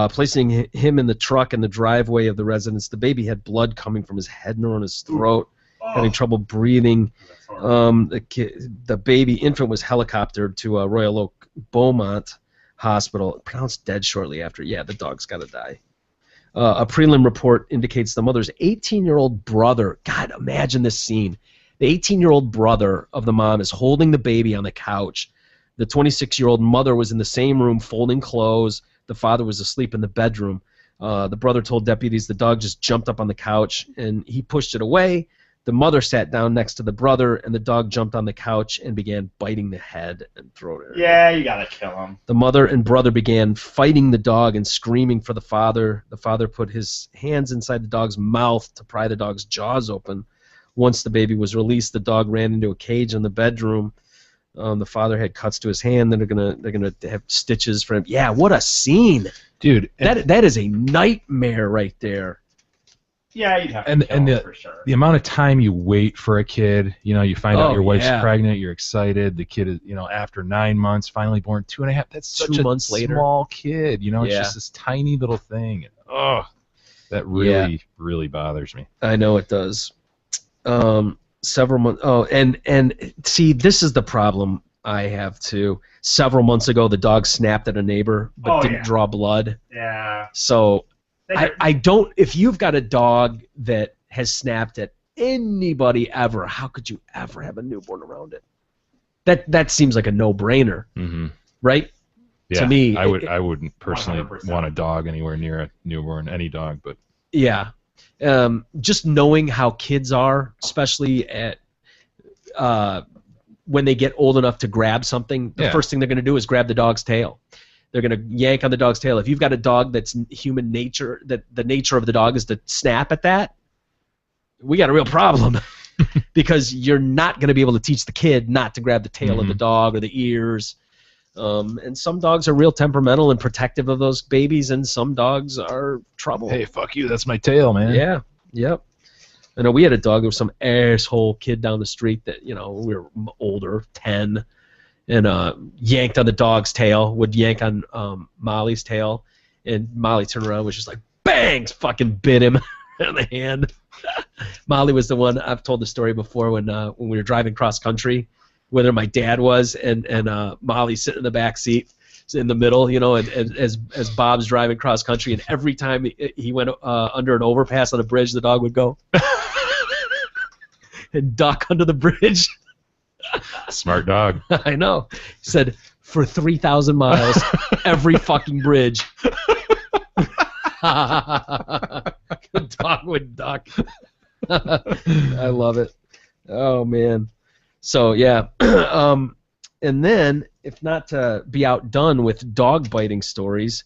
placing him in the truck in the driveway of the residence. The baby had blood coming from his head and around his throat, having trouble breathing. The baby infant was helicoptered to Royal Oak Beaumont Hospital, pronounced dead shortly after. Yeah, the dog's got to die. A prelim report indicates the mother's 18-year-old brother. God, imagine this scene. The 18-year-old brother of the mom is holding the baby on the couch. The 26-year-old mother was in the same room folding clothes. The father was asleep in the bedroom. The brother told deputies the dog just jumped up on the couch, and he pushed it away. The mother sat down next to the brother, and the dog jumped on the couch and began biting the head and throat area. Yeah, you gotta kill him. The mother and brother began fighting the dog and screaming for the father. The father put his hands inside the dog's mouth to pry the dog's jaws open. Once the baby was released, the dog ran into a cage in the bedroom. The father had cuts to his hand. Then they're gonna have stitches for him. Yeah, what a scene, dude! That is a nightmare right there. Yeah, you'd have to kill him for sure. The amount of time you wait for a kid, you find out your wife's yeah. pregnant, you're excited. The kid is, after 9 months, finally born, 2.5. That's such 2 a months later. Small kid. It's just this tiny little thing. That really, really bothers me. I know it does. Several months. Oh, and see, this is the problem I have too. Several months ago, the dog snapped at a neighbor, but didn't draw blood. Yeah. So I don't. If you've got a dog that has snapped at anybody ever, how could you ever have a newborn around it? That seems like a no-brainer, right? Yeah, to me, I wouldn't personally 100%. want a dog anywhere near a newborn, any dog, but yeah. Just knowing how kids are, especially at when they get old enough to grab something, the first thing they're going to do is grab the dog's tail. They're going to yank on the dog's tail. If you've got a dog that's human nature, that the nature of the dog is to snap at that, we got a real problem. Because you're not going to be able to teach the kid not to grab the tail of the dog or the ears. And some dogs are real temperamental and protective of those babies, and some dogs are trouble. Hey, fuck you, that's my tail, man. Yeah, yep. I know we had a dog. There was some asshole kid down the street that, we were older, 10, and yanked on the dog's tail, would yank on Molly's tail, and Molly turned around and was just like, bang, fucking bit him in the hand. Molly was the one, I've told the story before, when we were driving cross country, whether my dad was, and Molly sitting in the back seat, in the middle, and as Bob's driving cross country, and every time he went under an overpass on a bridge, the dog would go and duck under the bridge. Smart dog. I know. He said, for 3,000 miles, every fucking bridge. The dog would duck. I love it. Oh, man. So, yeah. And then, if not to be outdone with dog biting stories,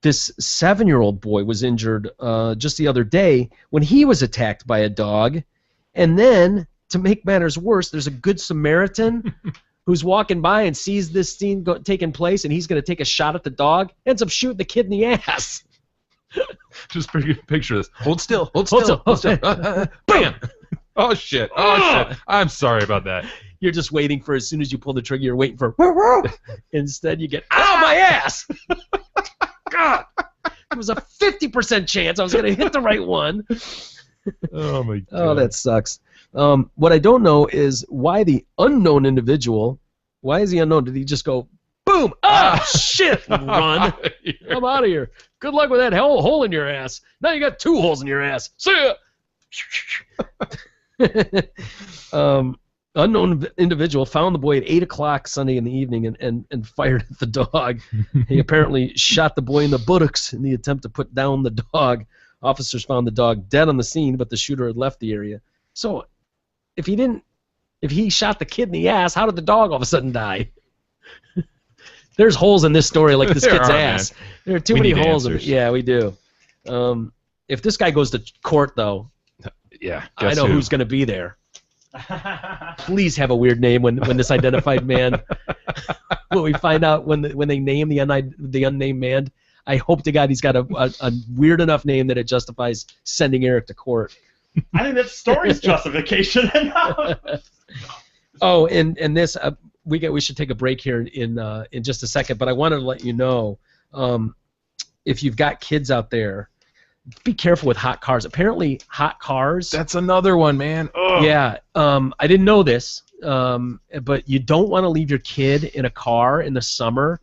this 7-year-old boy was injured just the other day when he was attacked by a dog. And then, to make matters worse, there's a good Samaritan who's walking by and sees this scene taking place, and he's going to take a shot at the dog, ends up shooting the kid in the ass. Just picture this. Hold still. Hold still. Bam! Oh, shit. Oh, shit. I'm sorry about that. You're just waiting for, as soon as you pull the trigger, you're waiting for, instead you get, ow, my ass! God! It was a 50% chance I was going to hit the right one. Oh, my God. Oh, that sucks. What I don't know is why the unknown individual, why is he unknown? Did he just go, boom, shit, and run? I'm out of here. Good luck with that hole in your ass. Now you got 2 holes in your ass. See ya! Unknown individual found the boy at 8 o'clock Sunday in the evening and fired at the dog. He apparently shot the boy in the buttocks in the attempt to put down the dog. Officers found the dog dead on the scene, but the shooter had left the area. So, if he shot the kid in the ass, how did the dog all of a sudden die? There's holes in this story like this kid's ass. Man. There are too many holes in it. Yeah, we do. If this guy goes to court, though, yeah, I know who's going to be there. Please have a weird name when this identified man. When we find out when they name the unnamed man, I hope to God he's got a weird enough name that it justifies sending Eric to court. I think that story's justification enough. Oh, and this we should take a break here in just a second, but I wanted to let you know, if you've got kids out there, be careful with hot cars. Apparently, hot cars. That's another one, man. Ugh. Yeah. I didn't know this, but you don't want to leave your kid in a car in the summer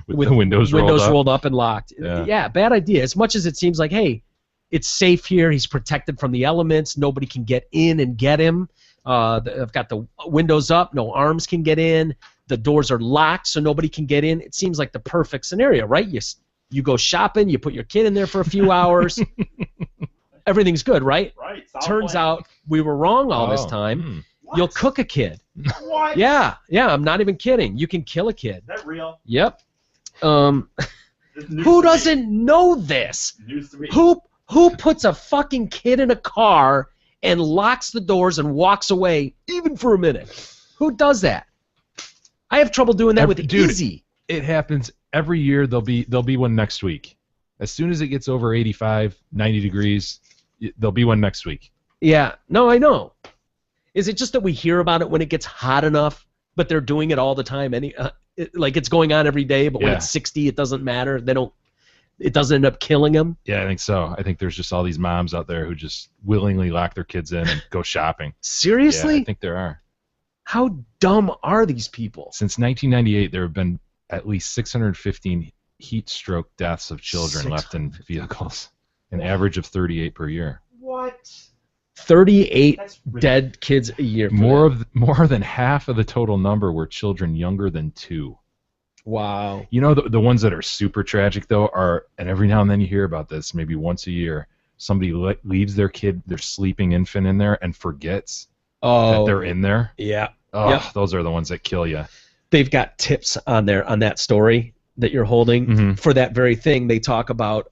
with the windows rolled up and locked. Yeah, bad idea. As much as it seems like, hey, it's safe here. He's protected from the elements. Nobody can get in and get him. I've got the windows up. No arms can get in. The doors are locked, so nobody can get in. It seems like the perfect scenario, right? You go shopping. You put your kid in there for a few hours. Everything's good, right? Right. Turns out we were wrong all this time. You'll cook a kid. What? Yeah. I'm not even kidding. You can kill a kid. Is that real? Yep. Who doesn't know this? News to me. Who puts a fucking kid in a car and locks the doors and walks away even for a minute? Who does that? I have trouble doing that with Izzy. It happens every year. There'll be one next week. As soon as it gets over 85, 90 degrees, there'll be one next week. Yeah. No, I know. Is it just that we hear about it when it gets hot enough, but they're doing it all the time? Like it's going on every day, but when it's 60, it doesn't matter. It doesn't end up killing them. Yeah, I think so. I think there's just all these moms out there who just willingly lock their kids in and go shopping. Seriously? Yeah, I think there are. How dumb are these people? Since 1998, there have been at least 615 heat stroke deaths of children left in vehicles, an average of 38 per year. What? 38 dead kids a year. More than half of the total number were children younger than 2. Wow. You know, the ones that are super tragic, though, are, and every now and then you hear about this, maybe once a year, somebody leaves their kid, their sleeping infant in there, and forgets that they're in there. Yeah. Oh, Those are the ones that kill you. They've got tips on that story. that you're holding Mhm. for that very thing. They talk about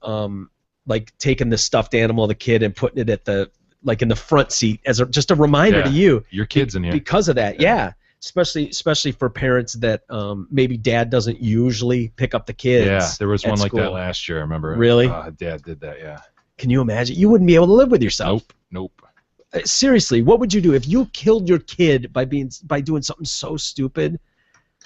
like taking the stuffed animal of the kid and putting it at the like in the front seat as just a reminder to you. Your kid's in here. Because of that. Yeah. Especially for parents that maybe dad doesn't usually pick up the kids. Yeah, there was at one like that school. last year. I remember. Really? Dad did that. Yeah. Can you imagine? You wouldn't be able to live with yourself. Nope. Seriously, what would you do if you killed your kid by doing something so stupid?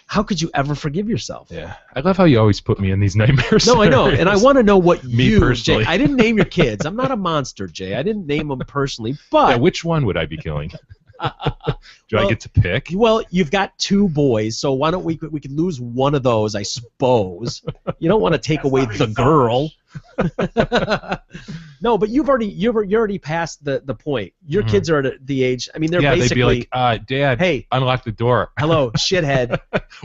How could you ever forgive yourself? Yeah. I love how you always put me in these nightmares. No, I know, and I want to know what Me you, personally. Jay. I didn't name your kids. I'm not a monster, Jay. I didn't name them personally, but Yeah, which one would I be killing? Do I Well, get to pick? well, you've got 2 boys, so why don't we could lose one of those, I suppose. You don't want to take away the girl. No, but you're already past the point. Your Mhm. kids are at the age. I mean, they're Yeah, they'd basically, be like, Dad, hey, unlock the door. hello, shithead.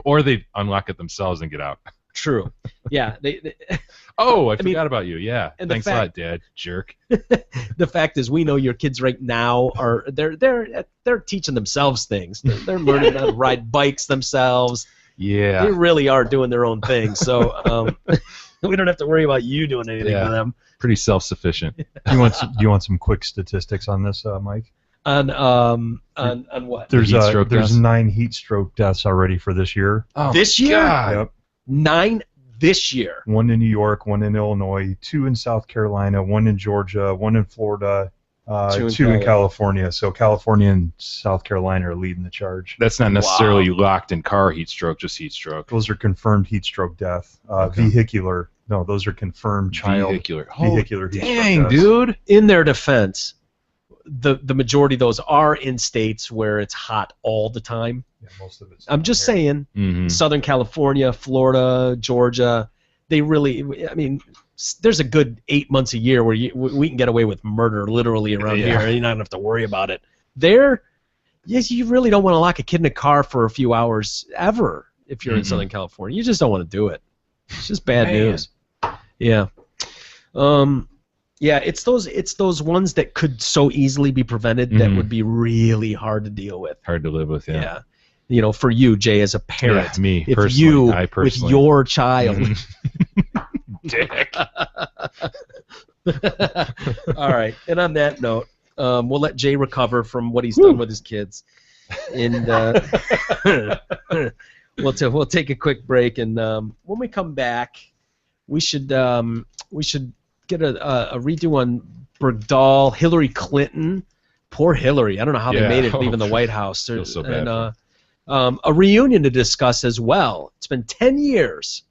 Or they'd unlock it themselves and get out. True. Yeah. They Oh, I mean, forgot about you. Yeah. and the Thanks a fact- lot, Dad. Jerk. the fact is, we know your kids right now are they're teaching themselves things. They're learning how to ride bikes themselves. They Yeah. really are doing their own thing. So we don't have to worry about you doing anything Yeah. for them. Pretty self-sufficient. Do you want some quick statistics on this, Mike? On what? There's heat stroke there's deaths? 9 heat stroke deaths already for this year. Oh, This year? God. Yep. 9 this year. 1 in New York, 1 in Illinois, 2 in South Carolina, 1 in Georgia, 1 in Florida, 2 2 in in California. So California and South Carolina are leading the charge. That's not necessarily locked in car heat stroke, just heat stroke. Those are confirmed heat stroke death. Okay. Vehicular. No, those are confirmed child Vehicular. vehicular heat Dang, stroke deaths. dude. In their defense, the majority of those are in states where it's hot all the time. Yeah, most of it's I'm just saying, Mm-hmm. Southern California, Florida, Georgia, they really, I mean, there's a good 8 months a year where we can get away with murder literally around Yeah. here, and you're not going to have to worry about it. Yes, you really don't want to lock a kid in a car for a few hours ever if you're in Mm-mm. Southern California. You just don't want to do it. It's just bad Man. news. Yeah. Yeah, it's those ones that could so easily be prevented that Mhm. would be really hard to deal with. Hard to live with, yeah. You know, for you, Jay, as a parent, Yeah, me, if personally. you I with personally. your child. Mhm. Dick. All right, and on that note, we'll let Jay recover from what he's done with his kids, and we'll take a quick break, and when we come back, we should get a redo on Bergdahl, Hillary Clinton. Poor Hillary. I don't know how they Yeah. made it Oh, leaving the White House. feel so bad And a reunion to discuss as well. It's been 10 years.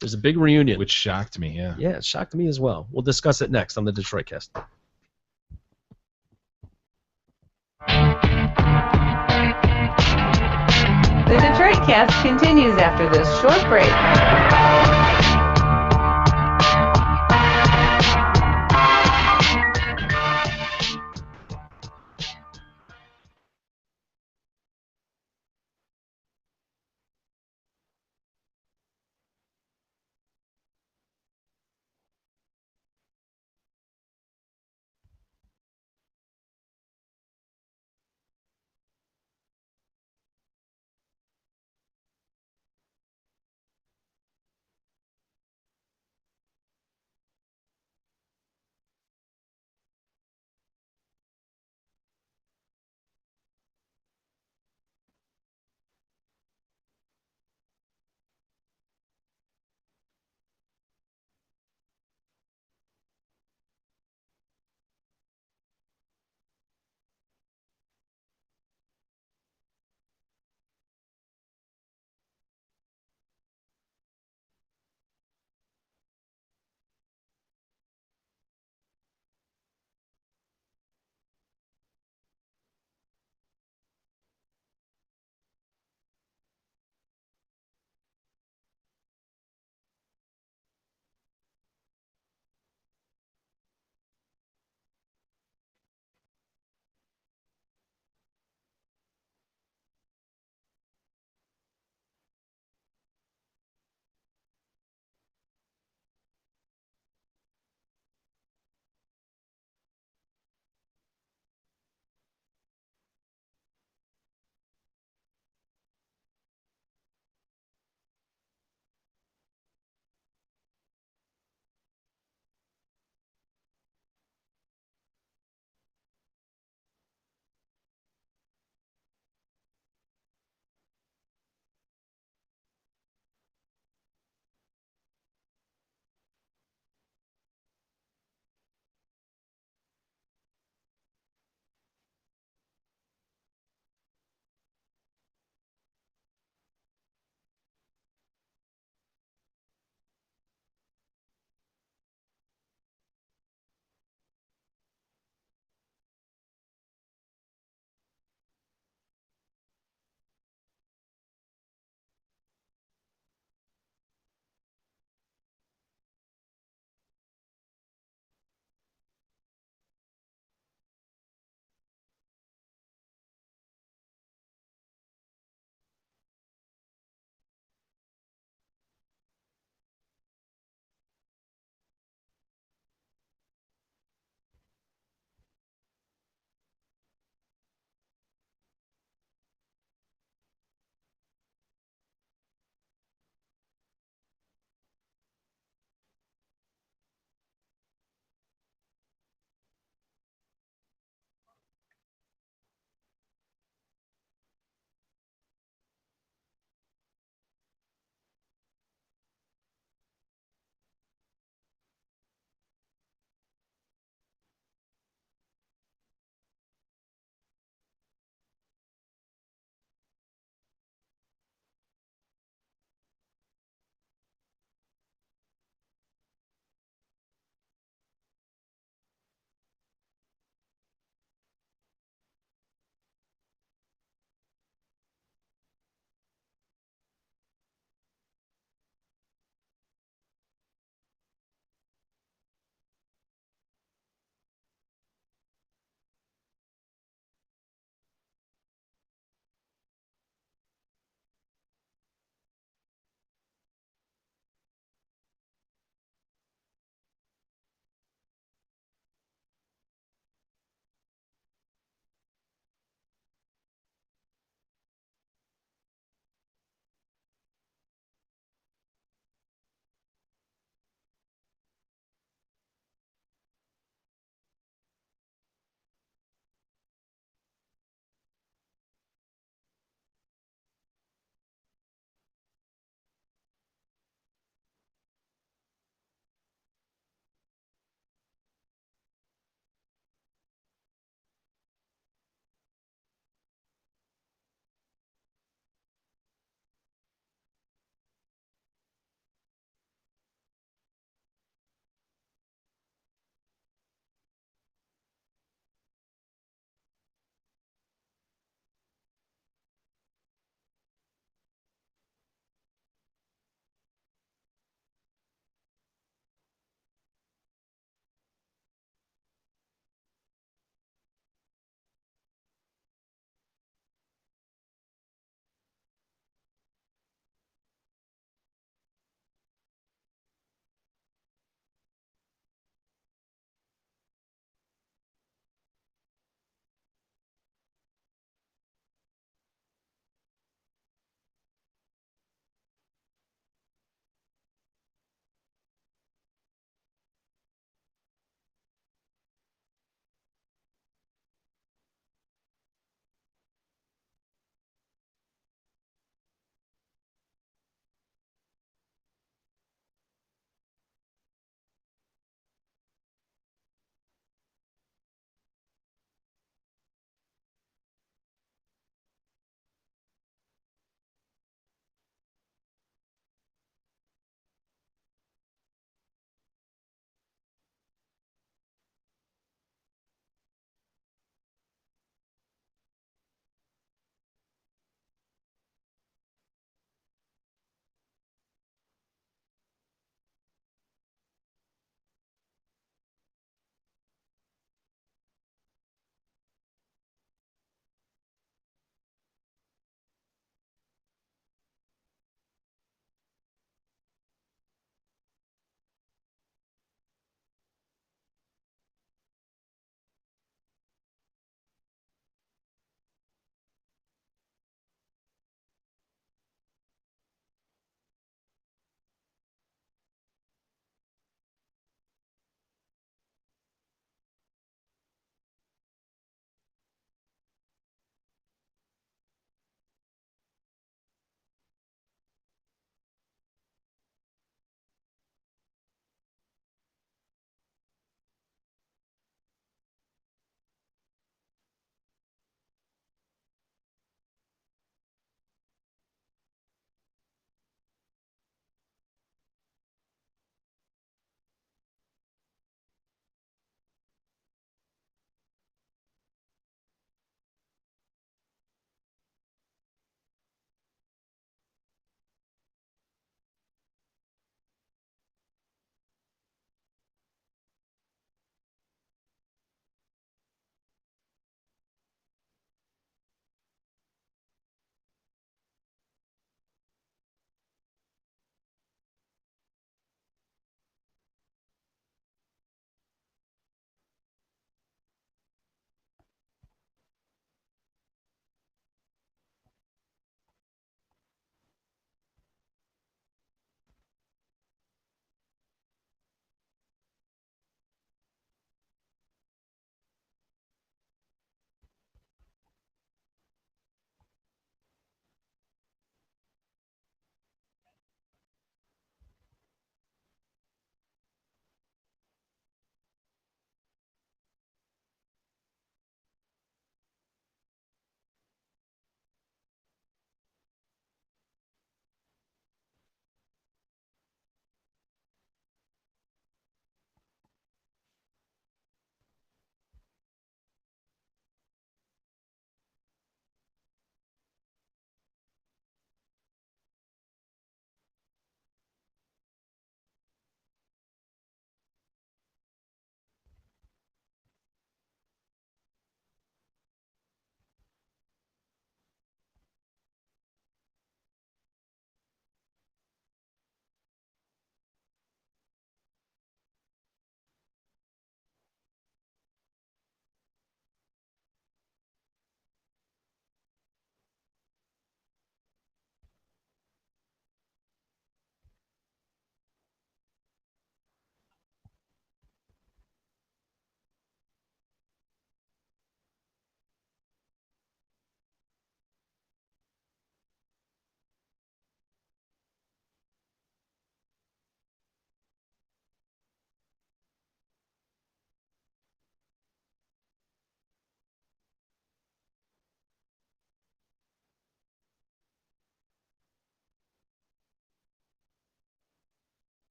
There's a big reunion. Which shocked me, yeah. Yeah, it shocked me as well. We'll discuss it next on the Detroit Cast. The Detroit Cast continues after this short break.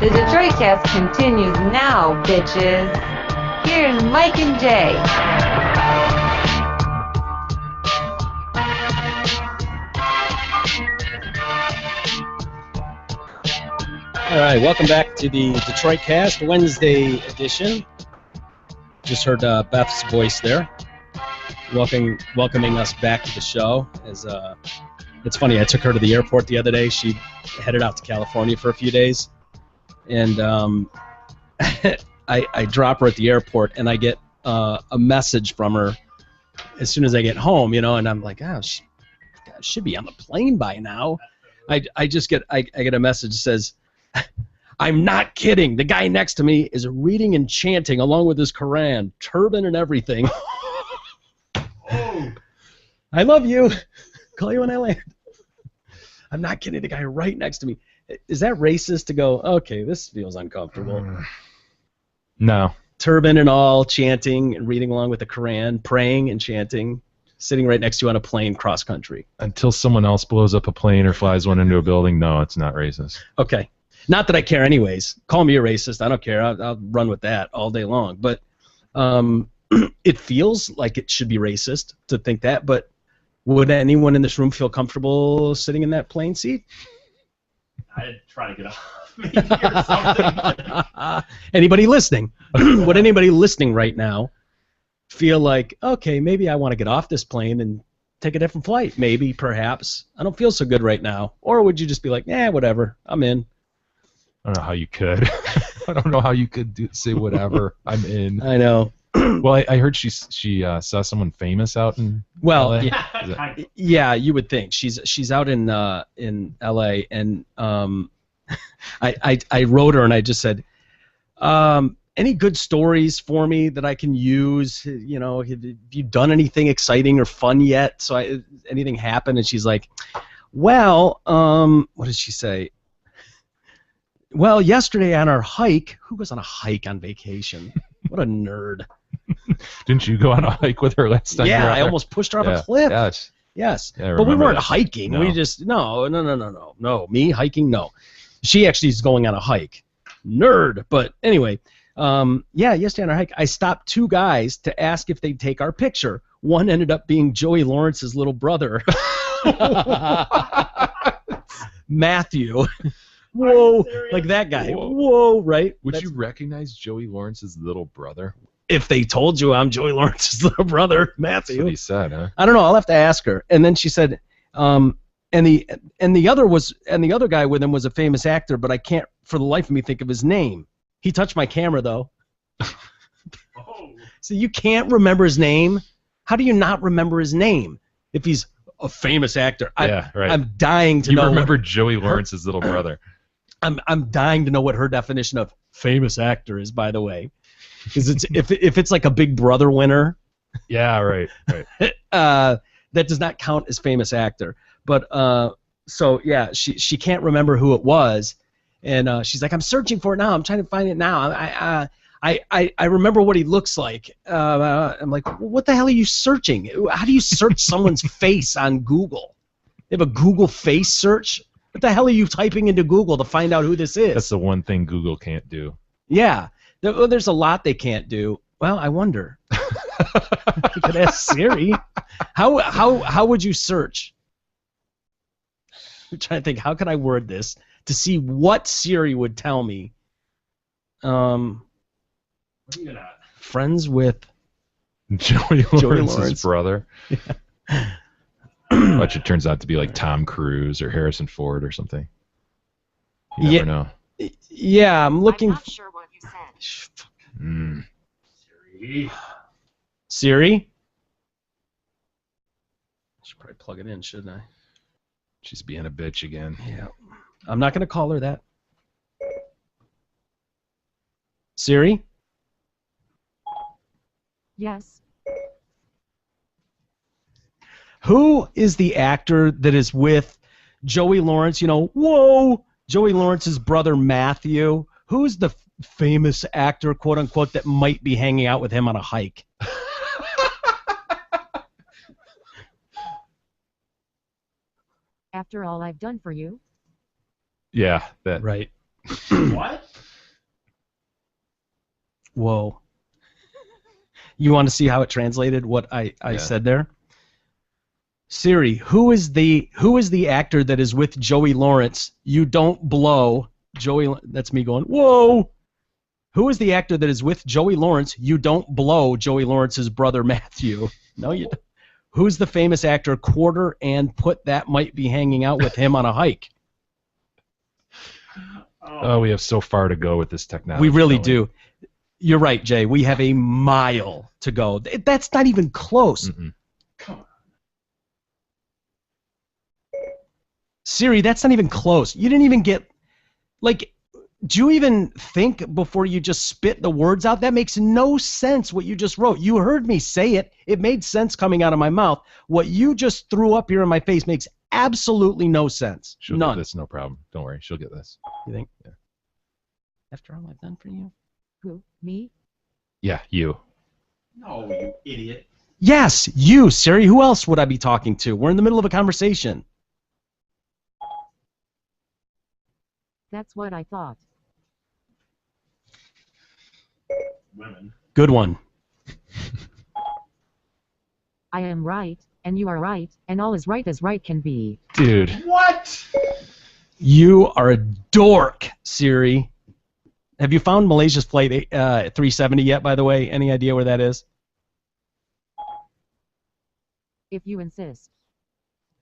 The Detroit Cast continues now, bitches. Here's Mike and Jay. All right, welcome back to the Detroit Cast Wednesday edition. Just heard Beth's voice there, welcoming us back to the show. It's funny, I took her to the airport the other day. She headed out to California for a few days, and I drop her at the airport, and I get a message from her as soon as I get home, and I'm like, oh, she should be on the plane by now. I get a message that says, I'm not kidding. The guy next to me is reading and chanting along with his Quran, turban and everything. Oh. I love you. Call you when I land. I'm not kidding. The guy right next to me. Is that racist to go, okay, this feels uncomfortable? No. Turban and all, chanting and reading along with the Quran, praying and chanting, sitting right next to you on a plane cross country. Until someone else blows up a plane or flies one into a building, no, it's not racist. Okay. Not that I care anyways. Call me a racist. I don't care. I'll run with that all day long. But it feels like it should be racist to think that. But would anyone in this room feel comfortable sitting in that plane seat? I'd try to get off me or something. Anybody listening? Would anybody listening right now feel like, okay, maybe I want to get off this plane and take a different flight? Maybe, perhaps. I don't feel so good right now. Or would you just be like, whatever, I'm in? I don't know how you could. I don't know how you could say whatever. I'm in. I know. Well, I heard she saw someone famous out in. Well, LA. yeah, you would think she's out in L.A. and I wrote her and I just said, any good stories for me that I can use? Have you done anything exciting or fun yet? So anything happened? And she's like, well, what did she say? Well, yesterday on our hike, who goes on a hike on vacation? What a nerd. Didn't you go on a hike with her last time? Yeah, I almost pushed her off a cliff. Yes. Yeah, but we weren't that. hiking. No. We just, no. Me hiking, no. She actually is going on a hike. Nerd. But anyway, yesterday on our hike, I stopped two guys to ask if they'd take our picture. One ended up being Joey Lawrence's little brother. Matthew. Whoa, like that guy. Whoa, right? Would you recognize Joey Lawrence's little brother? If they told you I'm Joey Lawrence's little brother, Matthew. That's what he said, huh? I don't know. I'll have to ask her. And then she said, and the other guy with him was a famous actor, but I can't for the life of me think of his name. He touched my camera though. Oh. So you can't remember his name? How do you not remember his name if he's a famous actor? Yeah, right. I'm dying to know. You remember Joey Lawrence's little brother? I'm dying to know what her definition of famous actor is, by the way, because it's if it's like a Big Brother winner. Yeah, right. That does not count as famous actor. But so yeah, she can't remember who it was, and she's like, I'm searching for it now. I'm trying to find it now. I remember what he looks like. I'm like, what the hell are you searching? How do you search someone's face on Google? They have a Google face search. What the hell are you typing into Google to find out who this is? That's the one thing Google can't do. Yeah, there's a lot they can't do. Well, I wonder. You could ask Siri. How would you search? I'm trying to think. How could I word this to see what Siri would tell me? Friends with Joey Lawrence's Lawrence. brother. Yeah. Which it turns out to be like Tom Cruise or Harrison Ford or something. You never know. Yeah, I'm looking. I'm not sure what you said. Siri? I should probably plug it in, shouldn't I? She's being a bitch again. Yeah. I'm not going to call her that. Siri? Yes. Who is the actor that is with Joey Lawrence? Whoa! Joey Lawrence's brother Matthew. Who's the famous actor, quote unquote, that might be hanging out with him on a hike? After all I've done for you. Yeah, that. Right. What? Whoa. You want to see how it translated what I said there? Siri, who is the actor that is with Joey Lawrence? You don't blow. That's me going, whoa. Who is the actor that is with Joey Lawrence? You don't blow Joey Lawrence's brother Matthew. No, you don't. Who's the famous actor Quarter and Put That Might Be Hanging Out with Him on a Hike? Oh, we have so far to go with this technology. We really do. You're right, Jay. We have a mile to go. That's not even close. Mm-mm. Come on. Siri, that's not even close. You didn't even get, like, do you even think before you just spit the words out? That makes no sense what you just wrote. You heard me say it. It made sense coming out of my mouth. What you just threw up here in my face makes absolutely no sense. She'll None. get this, no problem. Don't worry, she'll get this. You think? Yeah. After all I've done for you? Who? Me? Yeah, you. No, you idiot. Yes, you, Siri. Who else would I be talking to? We're in the middle of a conversation. That's what I thought. Women. Good one. I am right, and you are right, and all is right as right can be. Dude. What? You are a dork, Siri. Have you found Malaysia's Flight 370 yet, by the way? Any idea where that is? If you insist.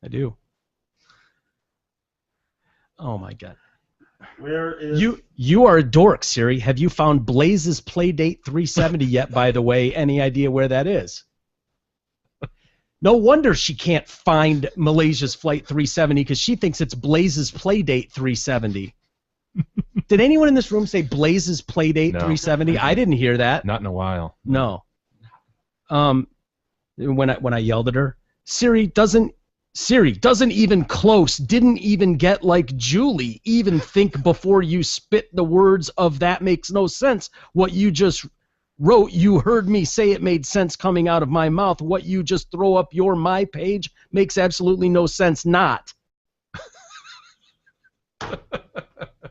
I do. Oh, my God. Where is... You are a dork, Siri. Have you found Blaze's Playdate 370 yet, by the way? Any idea where that is? No wonder she can't find Malaysia's Flight 370 because she thinks it's Blaze's Playdate 370. Did anyone in this room say Blaze's Playdate 370? I didn't hear that. Not in a while. No. When I yelled at her, Siri doesn't even close, didn't even get like Julie, even think before you spit the words of that makes no sense. What you just wrote, you heard me say it made sense coming out of my mouth. What you just throw up your my page makes absolutely no sense not.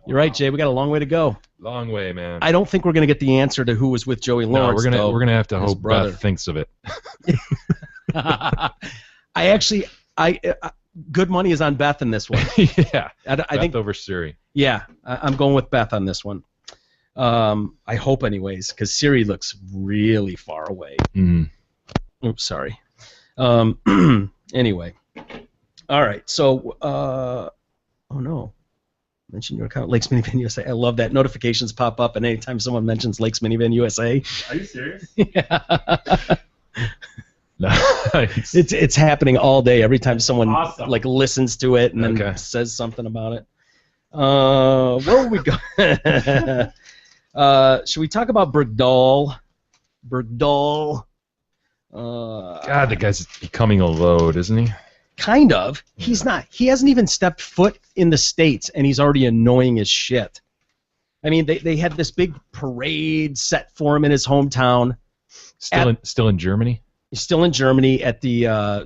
You're right, Jay. We got a long way to go. Long way, man. I don't think we're going to get the answer to who was with Joey Lawrence. No, we're gonna have to his hope brother. Beth thinks of it. Good money is on Beth in this one. Yeah. I Beth think over Siri. Yeah, I'm going with Beth on this one. I hope, anyways, because Siri looks really far away. Mm. Oops, sorry. Anyway, all right. So, oh no, mention your account, Lakes Minivan USA. I love that notifications pop up, and anytime someone mentions Lakes Minivan USA, Are you serious? yeah. Nice. It's happening all day. Every time someone Awesome. like listens to it and then Okay. says something about it. Where would we go? Should we talk about Bergdahl? Bergdahl. God, the guy's becoming a load, isn't he? Kind of. He's not. He hasn't even stepped foot in the States, and he's already annoying as shit. I mean, they had this big parade set for him in his hometown. Still in Germany? He's still in Germany at the I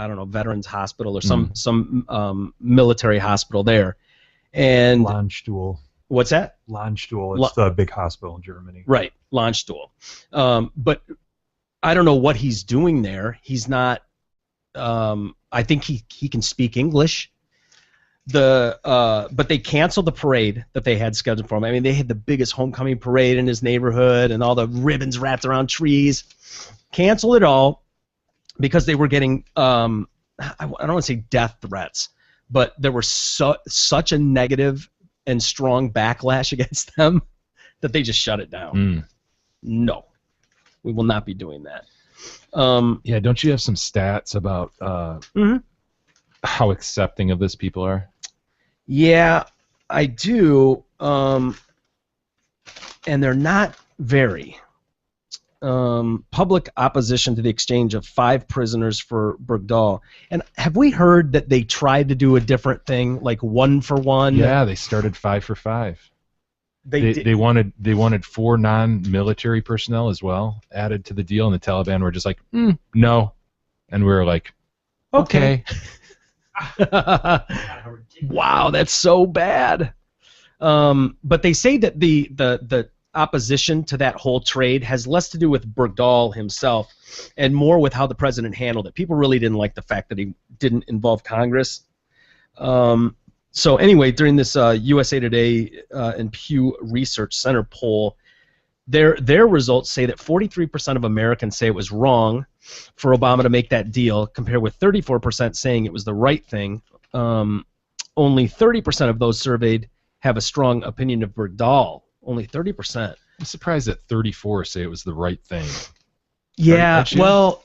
don't know, Veterans Hospital or some military hospital there. And Landstuhl. what's that? Landstuhl. It's the big hospital in Germany. Right, Landstuhl. But I don't know what he's doing there. He's not. I think he can speak English. But they canceled the parade that they had scheduled for him. I mean, they had the biggest homecoming parade in his neighborhood and all the ribbons wrapped around trees. Cancel it all because they were getting I don't want to say death threats, but there was such a negative and strong backlash against them that they just shut it down. Mm. No, we will not be doing that. Yeah, don't you have some stats about how accepting of this people are? Yeah, I do, and they're not very. Public opposition to the exchange of 5 prisoners for Bergdahl. And have we heard that they tried to do a different thing, like 1 for 1? Yeah, they started 5 for 5. They wanted 4 non-military personnel as well added to the deal, and the Taliban were just like, no, and we were like, okay. Wow, that's so bad. But they say that the opposition to that whole trade has less to do with Bergdahl himself and more with how the president handled it. People really didn't like the fact that he didn't involve Congress. So anyway, during this USA Today and Pew Research Center poll, their results say that 43% of Americans say it was wrong for Obama to make that deal, compared with 34% saying it was the right thing. Only 30% of those surveyed have a strong opinion of Bergdahl. Only 30%. I'm surprised that 34 say it was the right thing. Yeah, well,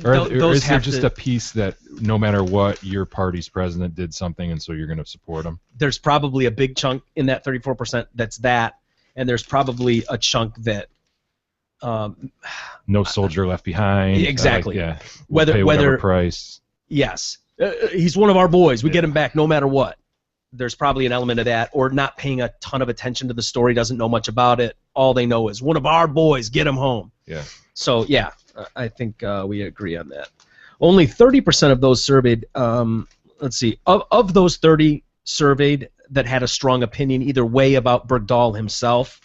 or is there just a piece that no matter what, your party's president did something, and so you're going to support him? There's probably a big chunk in that 34% that's that, and there's probably a chunk that no soldier left behind. Exactly. Yeah. We'll pay whatever price. Yes. He's one of our boys. We get him back no matter what. There's probably an element of that, or not paying a ton of attention to the story, doesn't know much about it. All they know is one of our boys, get him home. Yeah. So, yeah, I think we agree on that. Only 30% of those surveyed, let's see, of those 30 surveyed that had a strong opinion either way about Bergdahl himself,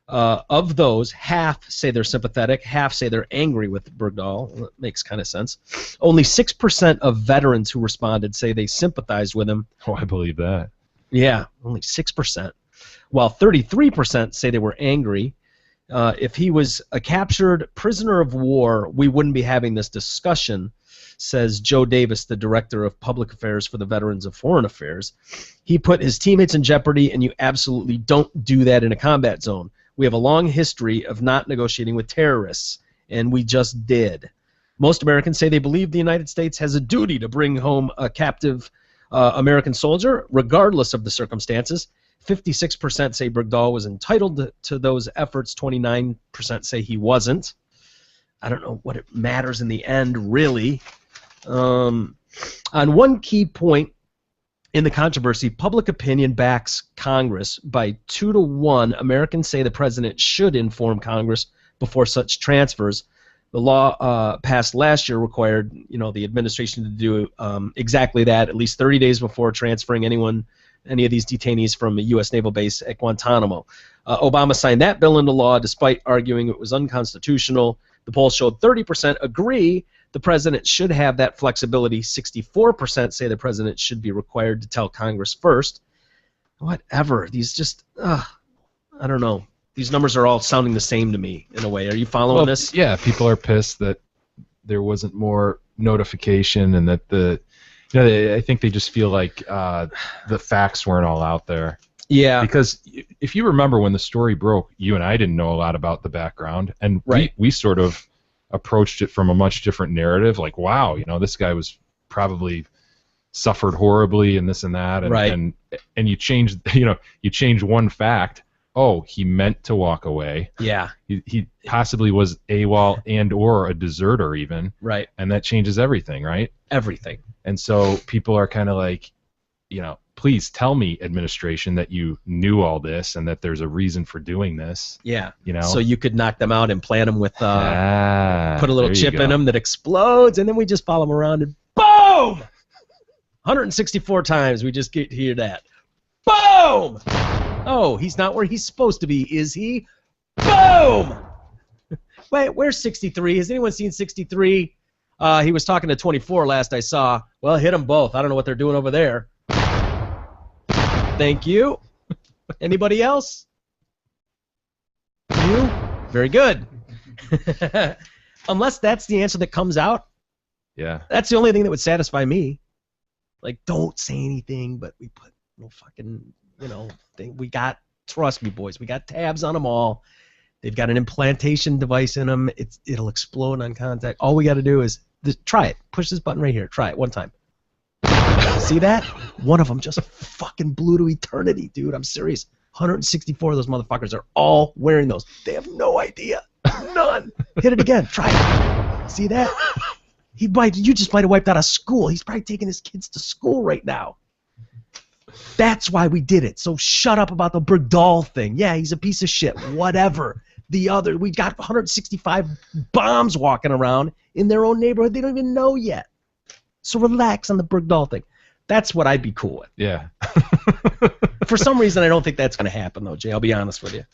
of those, half say they're sympathetic, half say they're angry with Bergdahl. That makes kind of sense. Only 6% of veterans who responded say they sympathize with him. Oh, I believe that. Yeah, only 6%. While 33% say they were angry. If he was a captured prisoner of war, we wouldn't be having this discussion, says Joe Davis, the Director of Public Affairs for the Veterans of Foreign Affairs. He put his teammates in jeopardy, and you absolutely don't do that in a combat zone. We have a long history of not negotiating with terrorists, and we just did. Most Americans say they believe the United States has a duty to bring home a captive American soldier, regardless of the circumstances. 56% say Bergdahl was entitled to those efforts. 29% say he wasn't. I don't know what it matters in the end, really. On one key point in the controversy, public opinion backs Congress by 2-1. Americans say the president should inform Congress before such transfers. The law passed last year required, the administration to do exactly that, at least 30 days before transferring any of these detainees from a U.S. naval base at Guantanamo. Obama signed that bill into law despite arguing it was unconstitutional. The poll showed 30% agree the president should have that flexibility. 64% say the president should be required to tell Congress first. Whatever. These just, I don't know. These numbers are all sounding the same to me in a way. Are you following this? Yeah, people are pissed that there wasn't more notification and that I think they just feel like the facts weren't all out there. Yeah. Because if you remember when the story broke, you and I didn't know a lot about the background, and we sort of approached it from a much different narrative. Like, wow, this guy was probably suffered horribly and this and that, and you changed one fact. Oh, he meant to walk away. Yeah. He possibly was AWOL and or a deserter even. Right. And that changes everything, right? Everything. And so people are kind of like, please tell me, administration, that you knew all this and that there's a reason for doing this. Yeah. So you could knock them out and plant them with, put a little chip in them that explodes, and then we just follow them around and boom! 164 times we just get to hear that. Boom! Oh, he's not where he's supposed to be, is he? Boom! Wait, where's 63? Has anyone seen 63? He was talking to 24 last I saw. Well, hit them both. I don't know what they're doing over there. Thank you. Anybody else? You? Very good. Unless that's the answer that comes out. Yeah. That's the only thing that would satisfy me. Like, don't say anything, but we put no fucking, thing. We got, trust me, boys, we got tabs on them all. They've got an implantation device in them. It'll explode on contact. All we got to do is try it. Push this button right here. Try it one time. See that? One of them just fucking blew to eternity, dude. I'm serious. 164 of those motherfuckers are all wearing those. They have no idea. None. Hit it again. Try it. See that? You just might have wiped out a school. He's probably taking his kids to school right now. That's why we did it. So shut up about the Bergdahl thing. Yeah, he's a piece of shit. Whatever. We got 165 bombs walking around in their own neighborhood. They don't even know yet. So relax on the Bergdahl thing. That's what I'd be cool with. Yeah. For some reason, I don't think that's going to happen, though, Jay. I'll be honest with you.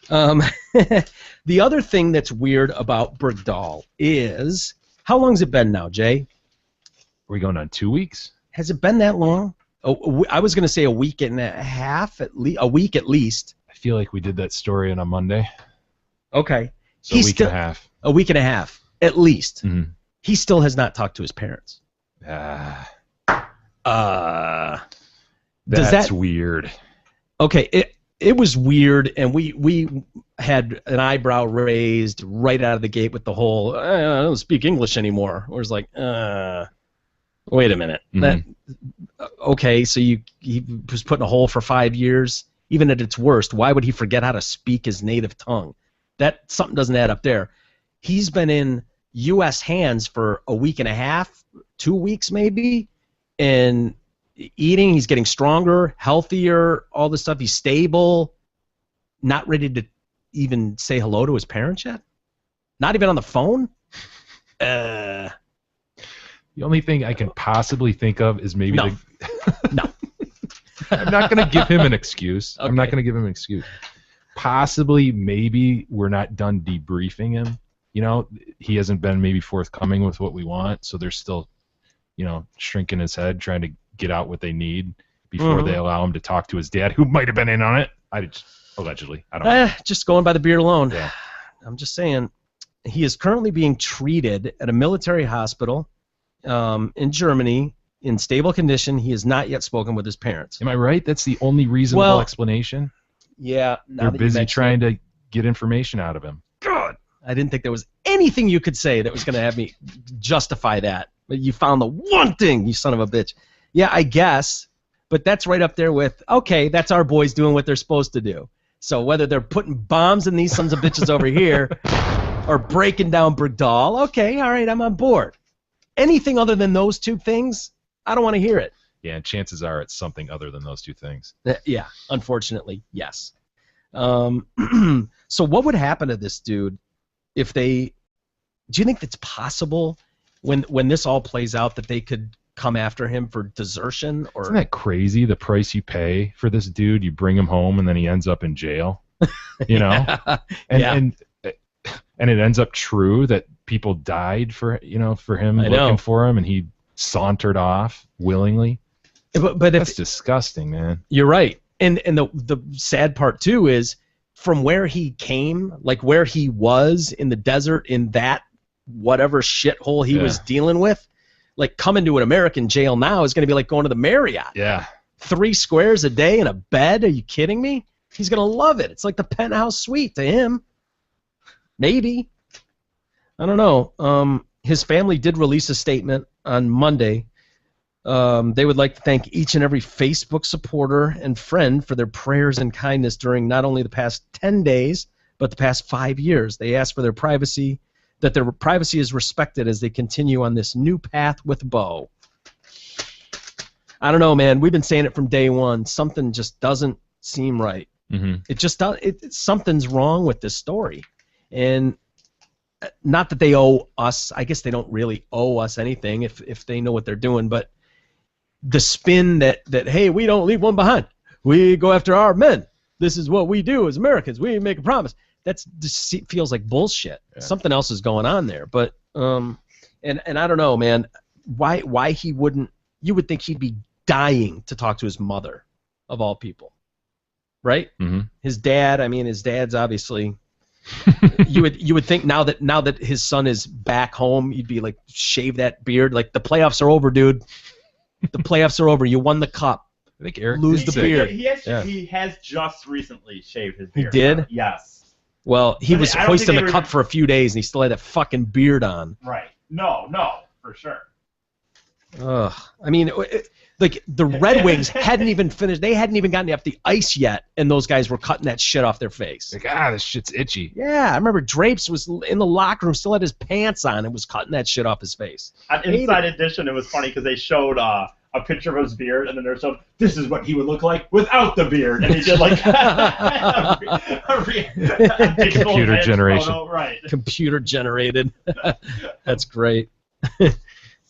The other thing that's weird about Bergdahl is, how long's it been now, Jay? Are we going on 2 weeks? Has it been that long? Oh, I was going to say a week and a half, a week at least. I feel like we did that story on a Monday. Okay. So a week and a half. A week and a half, at least. Mm-hmm. He still has not talked to his parents. That's weird. Okay, it was weird, and we had an eyebrow raised right out of the gate with the whole I don't speak English anymore. It was like, wait a minute. Mm-hmm. Okay, so he was put in a hole for 5 years. Even at its worst, why would he forget how to speak his native tongue? That something doesn't add up there. He's been in U.S. hands for a week and a half, 2 weeks maybe, and eating. He's getting stronger, healthier, all this stuff. He's stable, not ready to even say hello to his parents yet. Not even on the phone. The only thing I can possibly think of is maybe no. I'm not going to give him an excuse. Okay. I'm not going to give him an excuse. Possibly, maybe we're not done debriefing him. You know, he hasn't been maybe forthcoming with what we want, so they're still, shrinking his head, trying to get out what they need before they allow him to talk to his dad, who might have been in on it. Allegedly. I don't know. Just going by the beard alone. Yeah. I'm just saying, he is currently being treated at a military hospital in Germany in stable condition. He has not yet spoken with his parents. Am I right? That's the only reasonable explanation? Yeah. They're busy trying to get information out of him. God, I didn't think there was anything you could say that was going to have me justify that. But you found the one thing, you son of a bitch. Yeah, I guess. But that's right up there with, okay, that's our boys doing what they're supposed to do. So whether they're putting bombs in these sons of bitches over here or breaking down Bergdahl, okay, all right, I'm on board. Anything other than those two things, I don't want to hear it. Yeah, and chances are it's something other than those two things. Yeah, unfortunately, yes. So what would happen to this dude if they... Do you think it's possible when this all plays out that they could come after him for desertion? Or isn't that crazy? The price you pay for this dude, you bring him home and then he ends up in jail. You know, and it ends up true that people died for him looking for him, and he sauntered off willingly. But that's disgusting, man. You're right, and the sad part too is from where he came, like where he was in the desert in that whatever shithole he was dealing with. Like, coming to an American jail now is going to be like going to the Marriott. Yeah. 3 squares a day in a bed? Are you kidding me? He's going to love it. It's like the penthouse suite to him. Maybe. I don't know. His family did release a statement on Monday. They would like to thank each and every Facebook supporter and friend for their prayers and kindness during not only the past 10 days, but the past 5 years. They asked for their privacy, that their privacy is respected as they continue on this new path with Bo. I don't know, man. We've been saying it from day one. Something just doesn't seem right. Mm-hmm. It just does. Something's wrong with this story, and not that they owe us. I guess they don't really owe us anything if they know what they're doing. But the spin that hey, we don't leave one behind. We go after our men. This is what we do as Americans. We make a promise. That just feels like bullshit. Yeah. Something else is going on there. But and I don't know, man. Why he wouldn't? You would think he'd be dying to talk to his mother, of all people, right? Mm-hmm. His dad. I mean, his dad's obviously. you would think now that his son is back home, you'd be like, shave that beard. Like, the playoffs are over, dude. The playoffs are over. You won the cup. I think Eric lose the beard. He has just recently shaved his beard. He did? Yes. Well, he was hoisting the cup for a few days, and he still had that fucking beard on. Right. No, for sure. Ugh. I mean, like, the Red Wings hadn't even finished. They hadn't even gotten up the ice yet, and those guys were cutting that shit off their face. Like, this shit's itchy. Yeah, I remember Drapes was in the locker room, still had his pants on, and was cutting that shit off his face. On Inside Edition, it was funny because they showed a picture of his beard, and then they showed, this is what he would look like without the beard, and he did like computer generation. Photo, right? Computer generated. That's great.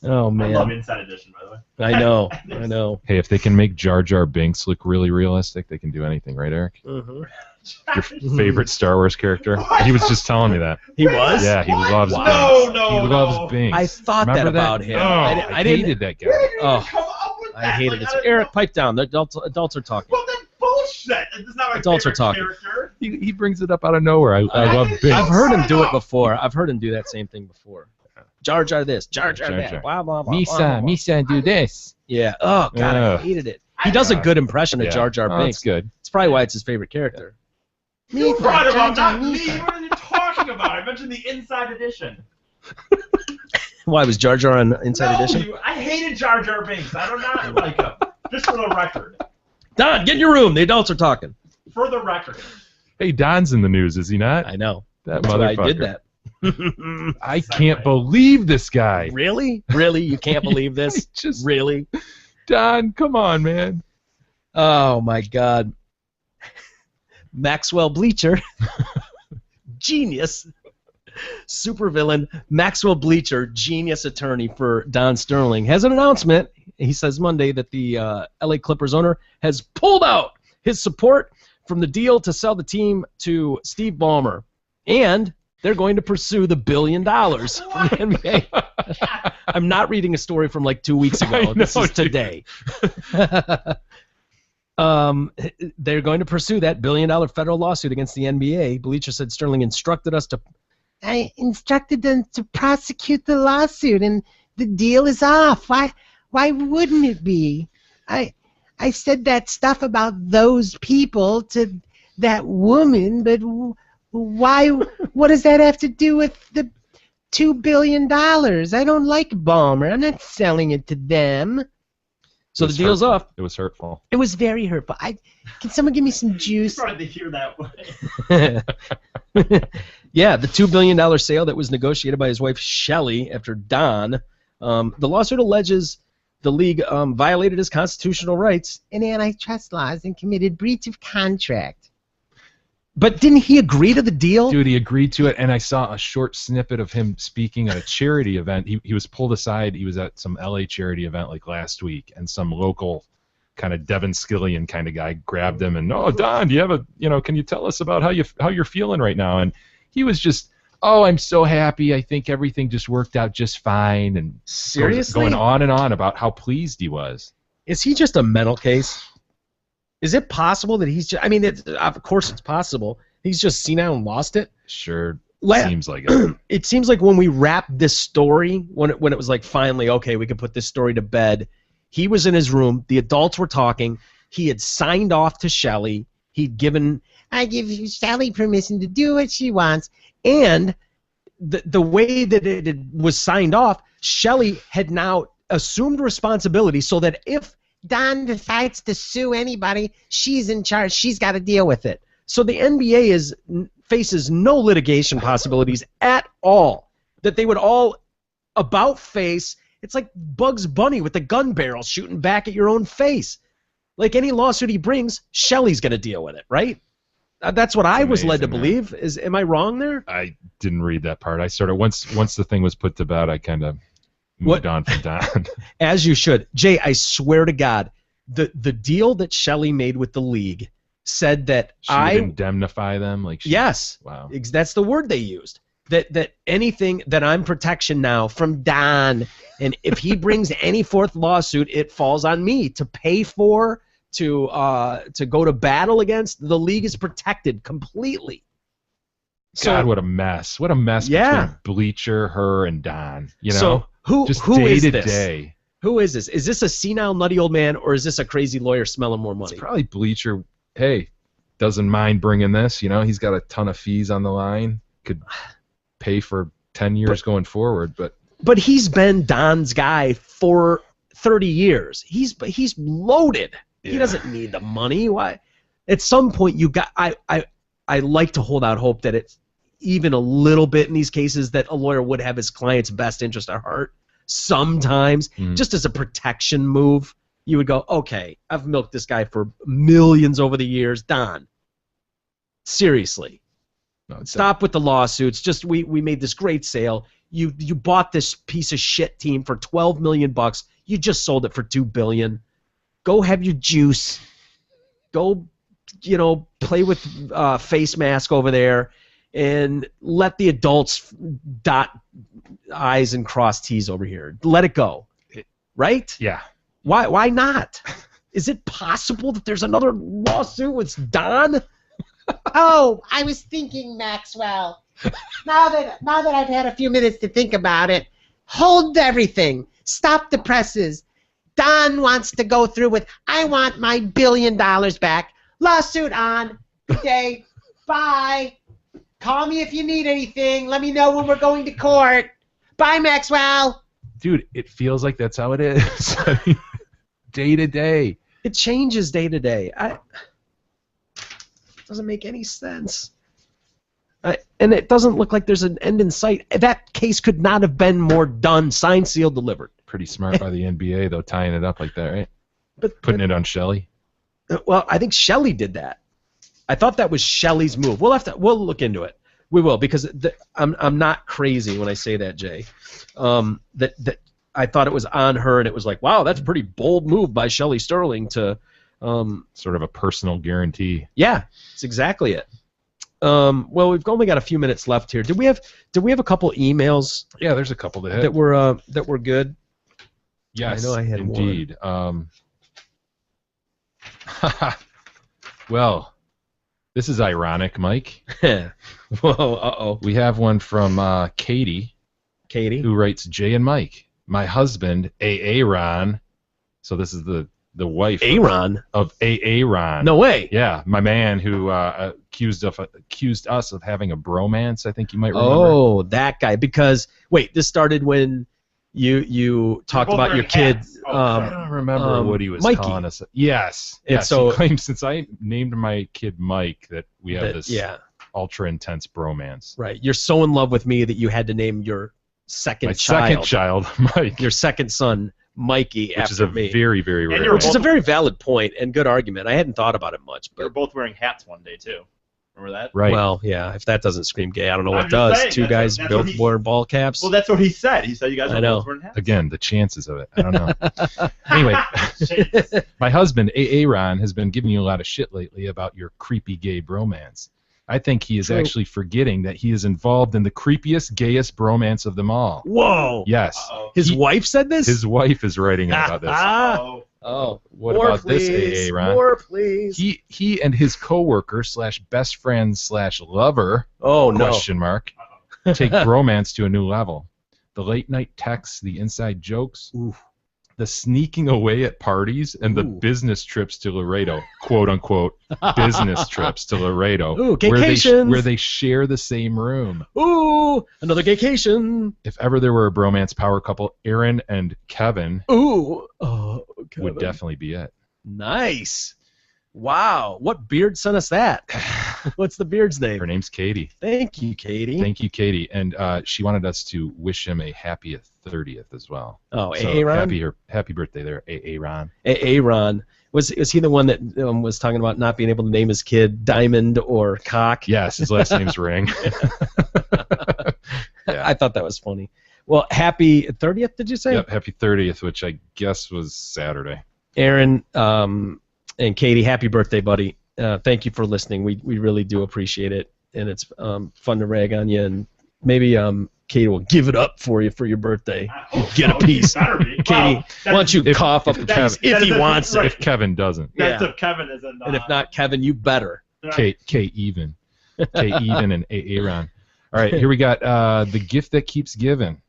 Oh I man, love Inside Edition, by the way. I know, I know. Hey, if they can make Jar Jar Binks look really realistic, they can do anything, right, Eric? Mhm. Your favorite Star Wars character? He was just telling me that. He was. Yeah, he loves Binks. No, he loves Binks. I thought Remember that about him. Oh, I didn't. hated that guy. Oh, Come up with I that. hated Like, it. I don't Eric, know. pipe down. The adults are talking. Well, then bullshit. It's not my Adults are favorite talking. character. He brings it up out of nowhere. I love Binks. I've heard him do it before. I've heard him do that same thing before. Jar Jar this, Jar Jar Jar that, Jar. blah blah blah. blah, blah. Misa, do this. Yeah. Oh god, I Ugh. hated it. He does a good impression of Yeah. Jar Jar Oh, Binks. that's good. It's probably why it's his favorite character. You brought him up, not me. What are you talking about? I mentioned the Inside Edition. Why was Jar Jar on Inside No, Edition? I hated Jar Jar Binks. I do not like him. Just for the record. Don, get in your room. The adults are talking. For the record. Hey, Don's in the news, is he not? I know. That That's why motherfucker. I did that. I can't believe this guy. Really? Really? You can't believe this? Just Really? Don, come on, man. Oh my God. Maxwell Bleacher, genius, supervillain. Maxwell Bleacher, genius attorney for Don Sterling, has an announcement. He says Monday that the LA Clippers owner has pulled out his support from the deal to sell the team to Steve Ballmer, and they're going to pursue the $1 billion from the NBA. I'm not reading a story from like 2 weeks ago. I This know, is today. They're going to pursue that $1 billion federal lawsuit against the NBA. Bleacher said Sterling instructed us to. I instructed them to prosecute the lawsuit, and the deal is off. Why wouldn't it be? I said that stuff about those people to that woman, but why? What does that have to do with the $2 billion? I don't like Ballmer. I'm not selling it to them. So the deal's off. It was hurtful. It was very hurtful. Can someone give me some You juice? started to hear that way. Yeah, the $2 billion sale that was negotiated by his wife Shelley after Don. The lawsuit alleges the league violated his constitutional rights. And antitrust laws and committed breach of contract. But didn't he agree to the deal? Dude, he agreed to it, and I saw a short snippet of him speaking at a charity event. He was pulled aside. He was at some LA charity event like last week, and some local kind of Devin Scillian kind of guy grabbed him and, oh, Don, do you have a, can you tell us about how you're feeling right now? And he was just, oh, I'm so happy. I think everything just worked out just fine. And Seriously? going on and on about how pleased he was. Is he just a mental case? Is it possible that he's just, I mean, of course it's possible. He's just senile and lost it. Sure, Let- seems like it. It seems like when we wrapped this story, when it was like finally, okay, we could put this story to bed, he was in his room, the adults were talking, he had signed off to Shelley, he'd given, I give Sally permission to do what she wants. and the way that it was signed off, Shelley had now assumed responsibility so that if Don decides to sue anybody, she's in charge. She's got to deal with it. So the NBA faces no litigation possibilities at all. That they would all about face. It's like Bugs Bunny with the gun barrel shooting back at your own face. Like any lawsuit he brings, Shelley's going to deal with it, right? That's what I was led to amazing, believe. Am I wrong there? I didn't read that part. I sort of once the thing was put to bed, I kind of moved on from Don. As you should. Jay, I swear to God, the deal that Shelley made with the league said that She would indemnify them, like yes, wow. that's the word they used. That anything that I'm protection now from Don, and if he brings any fourth lawsuit, it falls on me to pay for, to go to battle against. The league is protected completely. God, what a mess! What a mess Yeah. between Bleacher, her, and Don. So who just who day is to this? day. Who is this? Is this a senile, nutty old man, or is this a crazy lawyer smelling more money? It's probably Bleacher. Hey, doesn't mind bringing this. He's got a ton of fees on the line. Could pay for 10 years going forward, But he's been Don's guy for 30 years. He's loaded. He Yeah. doesn't need the money. Why? At some point, I like to hold out hope that it's even a little bit in these cases that a lawyer would have his client's best interest at heart. Sometimes, just as a protection move, you would go, okay, I've milked this guy for millions over the years. Don, seriously. No, it's Stop with the lawsuits. Just we made this great sale. You bought this piece of shit team for $12 million. You just sold it for $2 billion. Go have your juice. Go, play with face mask over there, and let the adults dot I's and cross T's over here. Let it go. Right? Yeah. Why not? Is it possible that there's another lawsuit with Don? Oh, I was thinking, Maxwell. Now that I've had a few minutes to think about it, hold everything. Stop the presses. Don wants to go through with, I want my $1 billion back. Lawsuit on. Good day. Bye. Call me if you need anything. Let me know when we're going to court. Bye, Maxwell. Dude, it feels like that's how it is. I mean, day to day. It changes day to day. Doesn't make any sense. And it doesn't look like there's an end in sight. That case could not have been more done, signed, sealed, delivered. Pretty smart by the NBA, though, tying it up like that, right? But Putting it on Shelley. Well, I think Shelley did that. I thought that was Shelley's move. We'll look into it. We will, because I'm not crazy when I say that, Jay. That I thought it was on her, and it was like, wow, that's a pretty bold move by Shelley Sterling to sort of a personal guarantee. Yeah, that's exactly it. Well, we've only got a few minutes left here. Did we have a couple emails? Yeah, there's a couple to hit. that were good. Yes, I know I had indeed. Well, this is ironic, Mike. Whoa, uh-oh. We have one from Katie, who writes, Jay and Mike, my husband, Aaron. So this is the wife Aaron of Aaron. No way. Yeah, my man who accused us of having a bromance. I think you might remember. Oh, that guy. Because wait, this started when you talked about your kid. I don't remember what he was Mikey. calling us. Yes. And yes. so he claims, since I named my kid Mike, that we have this yeah, ultra intense bromance. right. You're so in love with me that you had to name your second child, Mike. your second son, Mikey, Which after is a me. very, very rare. you're Which is a both- very valid point and good argument. I hadn't thought about it much, They were but both wearing hats one day too. Remember that? Right. well, yeah. If that doesn't scream gay, I don't know I'm what just does. saying, Two that's guys what both he- wearing ball caps. Well, that's what he said. He said you guys I were know. both wearing hats. Again, the chances of it. I don't know. Anyway, Jeez. my husband, Aaron, has been giving you a lot of shit lately about your creepy gay bromance. I think he is True. actually forgetting that he is involved in the creepiest, gayest bromance of them all. Whoa. Yes. Uh-oh. His wife said this? His wife is writing about this. Uh-oh. Oh. What More, about please. this, Aaron? More, please. He and his coworker / best friend / lover Oh, no. question mark take bromance to a new level. The late night texts, the inside jokes, Ooh. the sneaking away at parties, and the Ooh. business trips to Laredo, quote unquote business trips to Laredo, Ooh, where gaycations. they share the same room. Ooh, another gaycation. If ever there were a bromance power couple, Aaron and Kevin Ooh. Oh, would Kevin. definitely be it. Nice. Wow. What beard sent us that? What's the beard's name? Her name's Katie. Thank you, Katie. Thank you, Katie. And she wanted us to wish him a happy 30th as well. Oh, So Aaron? happy birthday there, Aaron. Aaron. Was he the one that was talking about not being able to name his kid Diamond or Cock? Yes, his last name's Ring. Yeah. I thought that was funny. Well, happy 30th, did you say? Yep, happy 30th, which I guess was Saturday. Aaron and Katie, happy birthday, buddy. Thank you for listening. We really do appreciate it, and it's fun to rag on you. And maybe Katie will give it up for you for your birthday. Get a piece. Katie, why don't you cough up a piece if he wants it? If Kevin doesn't. That's Yeah. if Kevin isn't. And if not, Kevin, you better. K even. K even and Aaron. All right, here we got the gift that keeps giving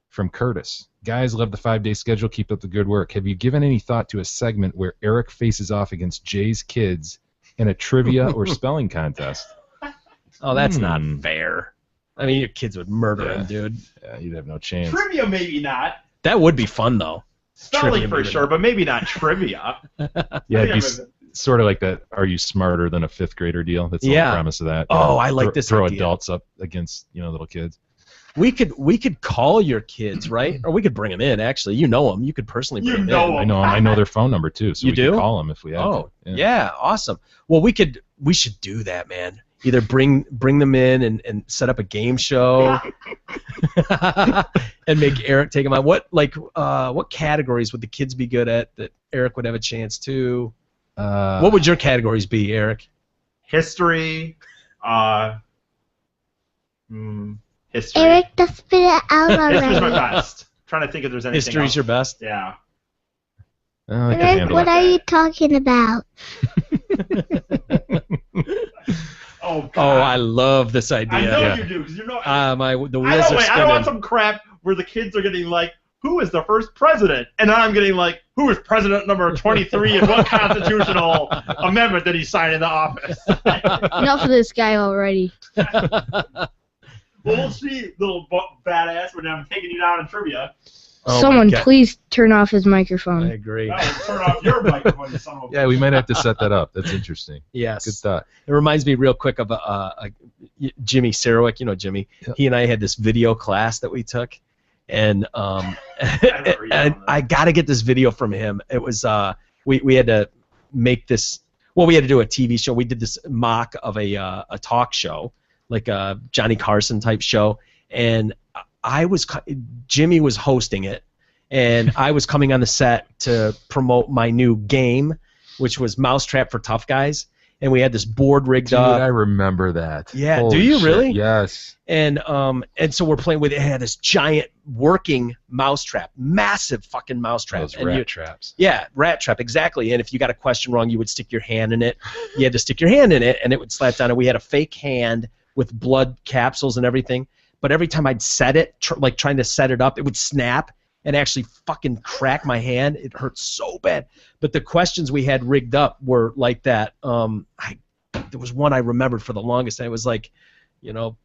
from Curtis. Guys, love the 5-day schedule. Keep up the good work. Have you given any thought to a segment where Eric faces off against Jay's kids in a trivia or spelling contest? Oh, that's not Hmm. fair. I mean, your kids would murder him, dude. Yeah, you'd have no chance. Trivia, maybe not. That would be fun, though. Spelling Trivia, for maybe sure, not. but maybe not trivia. Yeah, it'd be Yeah, sort of like that. Are you smarter than a 5th grader deal? That's the Yeah. whole premise of that. Oh, I like this Throw idea. adults up against little kids. We could call your kids, right? Or we could bring them in. Actually, you know them. You could personally bring You them know in. 'em. I know their phone number too, so You we do? can call them if we have Oh, to. yeah, awesome. Well, we should do that, man. Either bring them in and set up a game show. and make Eric take them on. What categories would the kids be good at that Eric would have a chance to? What would your categories be, Eric? History. History. Eric, just spit it out History's my already. best. Trying to think if there's anything History's else. your best? Yeah. I can Eric, handle what it. are you talking about? Oh, God. Oh, I love this idea. I know Yeah. you do, because you know. The I wheels don't, are wait, spinning. I don't want some crap where the kids are getting like, who is the first president? And I'm getting like, who is president number 23 and what constitutional amendment did he sign into office? Enough of this guy already. Well, we'll see, little badass, when I'm taking you down in trivia. Oh my Someone God. please turn off his I microphone. agree. Now, turn off your microphone, you son of a Yeah, we might have to set that up. That's interesting. Yes. Good thought. It reminds me real quick of Jimmy Sarwick. You know Jimmy. Yeah. He and I had this video class that we took, and remember you and on that. I got to get this video from him. It was we had to make this. Well, we had to do a TV show. We did this mock of a talk show, like a Johnny Carson type show, and Jimmy was hosting it, and I was coming on the set to promote my new game, which was Mousetrap for Tough Guys, and we had this board rigged Dude, up. I remember that. Yeah, Holy do you shit, really? Yes. And so we're playing with it. Had this giant working mousetrap, massive fucking mousetrap. Those And rat traps. yeah, rat trap, exactly. And if you got a question wrong, you would stick your hand in it. You had to stick your hand in it, and it would slap down. And we had a fake hand with blood capsules and everything. But every time I'd set it, trying to set it up, it would snap and actually fucking crack my hand. It hurt so bad. But the questions we had rigged up were like that. There was one I remembered for the longest, and it was like, you know,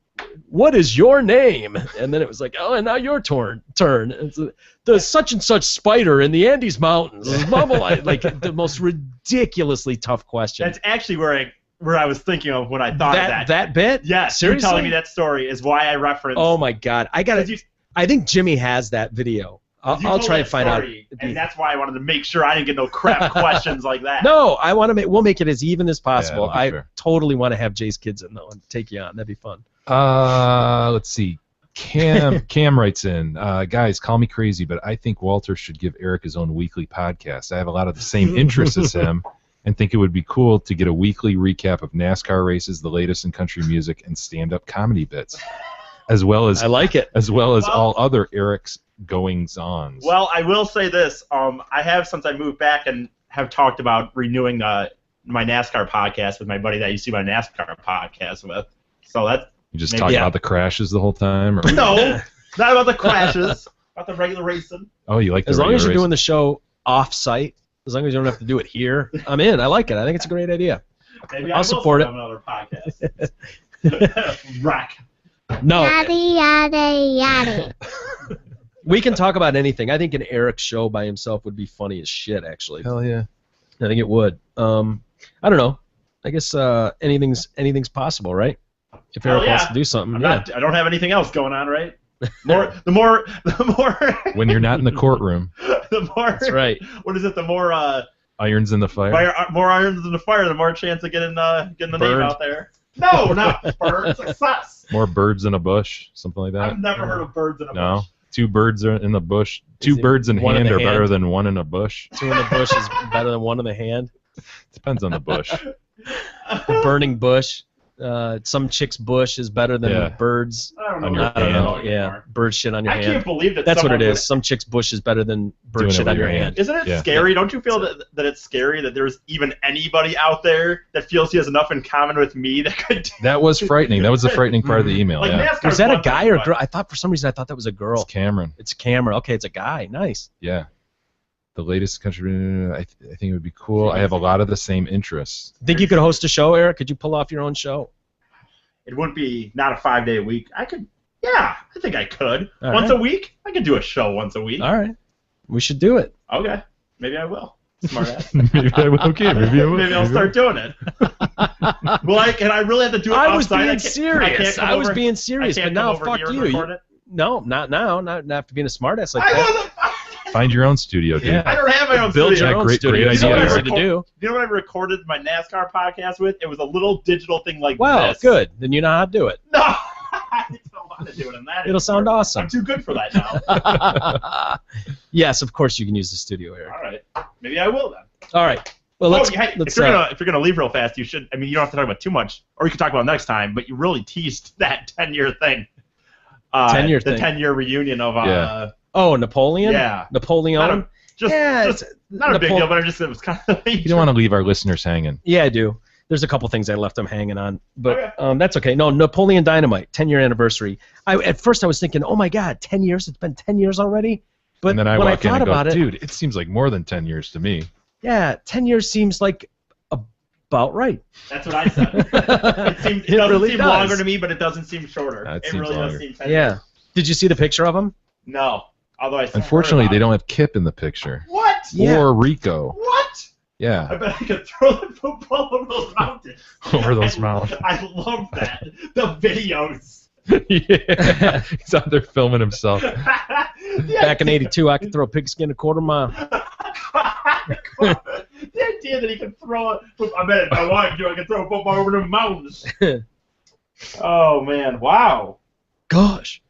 what is your name? And then it was like, oh, and now your turn. It's the such and such spider in the Andes Mountains. Blah, blah, blah. Like the most ridiculously tough question. That's actually where I was thinking of when I thought of that. That bit? Yes, you Seriously? telling me that story is why I referenced. Oh my God! I think Jimmy has that video. I'll try and find out. And that's why I wanted to make sure I didn't get no crap questions like that. No, I want to we'll make it as even as possible. that'll be I fair. totally want to have Jay's kids in though and take you on. That'd be fun. Let's see. Cam writes in, guys, call me crazy, but I think Walter should give Eric his own weekly podcast. I have a lot of the same interests as him, and think it would be cool to get a weekly recap of NASCAR races, the latest in country music, and stand-up comedy bits, as well as I like it. all other Eric's goings-ons. Well, I will say this. I have, since I moved back, and have talked about renewing my NASCAR podcast with my buddy that I used to do my NASCAR podcast with. So that's You just maybe- talk Yeah. about the crashes the whole time? Or? no, not about the crashes, about the regular racing. Oh, you like the As long as you're regular doing the show off-site, as long as you don't have to do it here, I'm in. I like it. I think it's a great idea. Maybe I'll I will support start it. Another podcast. Rock. No, Yada yada yada. we can talk about anything. I think an Eric show by himself would be funny as shit, actually. Hell yeah. I think it would. I don't know. I guess anything's possible, right? If Hell Eric wants yeah. to do something, I don't have anything else going on, right? The more. When you're not in the courtroom, The more. That's right. What is it? The more irons in the fire. more irons in the fire, the more chance of getting the name Burned. out there. No, not bird. Success. More birds in a bush, something like that. I've never heard of birds in a No. bush. Two birds are in the bush. Is Two it birds in one in hand the are better hand? than one in a bush. 2 in the bush is better than 1 in the hand. Depends on the bush. A burning bush. Some chick's bush is better than Yeah. birds. I don't know. On your what I don't hand. know. anymore. Yeah, bird shit on your I hand. can't believe that. That's what it someone is. Some chick's bush is better than bird Doing it shit with on your your hand. hand. Isn't it Yeah. scary? Don't you feel that it's scary that there's even anybody out there that feels he has enough in common with me that could? That was frightening. That was the frightening part of the email. Like Yeah. NASCAR's Is that a one guy thing, or a but- girl? I thought for some reason that was a girl. It's Cameron. It's a camera. Okay, it's a guy. Nice. Yeah. The latest country. I think it would be cool. I have a lot of the same interests. Think you could host a show, Eric? Could you pull off your own show? It wouldn't be not a 5-day a week. I could. Yeah, I think I could. All Once right. a week, I could do a show once a week. All right. We should do it. Okay, maybe I will. Smart ass. Maybe I will. Okay, maybe I will. Maybe I'll start doing it. Well, and I really have to do it I was outside. being serious. come I was over- being I serious, can't but now come over fuck here and you. record it? No, not now. Not after being a smartass like I that. wasn't. Find your own studio, dude. Yeah. I don't have my own Build studio. your own Great studio. idea. It's what You know easy what to I do. You know what I recorded my NASCAR podcast with? It was a little digital thing like Wow, this. good. Then you know how to do it. No. want to do it in that. It'll sound anymore. awesome. I'm too good for that now. Yes, of course you can use the studio, Eric. All right, maybe I will then. All right. Well, let's. Hey, let's if you're gonna leave real fast, you should. I mean, you don't have to talk about too much, or you can talk about it next time. But you really teased that 10-year thing. 10-year the thing. 10-year reunion of. Oh, Napoleon. Yeah. Napoleon. Just not a big deal, but I just it was kind of. You don't want to leave our listeners hanging. Yeah, I do. There's a couple things I left them hanging on, but Okay. that's okay. No, Napoleon Dynamite, 10-year anniversary. At first I was thinking, oh my God, 10 years? It's been 10 years already? But And then I when I walk in thought and go, about it, dude, it seems like more than 10 years to me. yeah, 10 years seems like about right. That's what I said. It doesn't really seem does. longer to me, but it doesn't seem shorter. It It seems really longer. does seem 10 Yeah. years. Did you see the picture of him? No. Although I Unfortunately, they heard about don't have Kip in the picture. it. What? Yeah. Or Rico. What? I Yeah. bet I could throw the football over those mountains. Over those mountains. I love that. The videos. Yeah. He's out there filming himself. Back in '82, I could throw a pigskin a quarter mile. The idea that he could throw it. I bet if I wanted to, I could throw a football over the mountains. Oh, man. Wow. Gosh.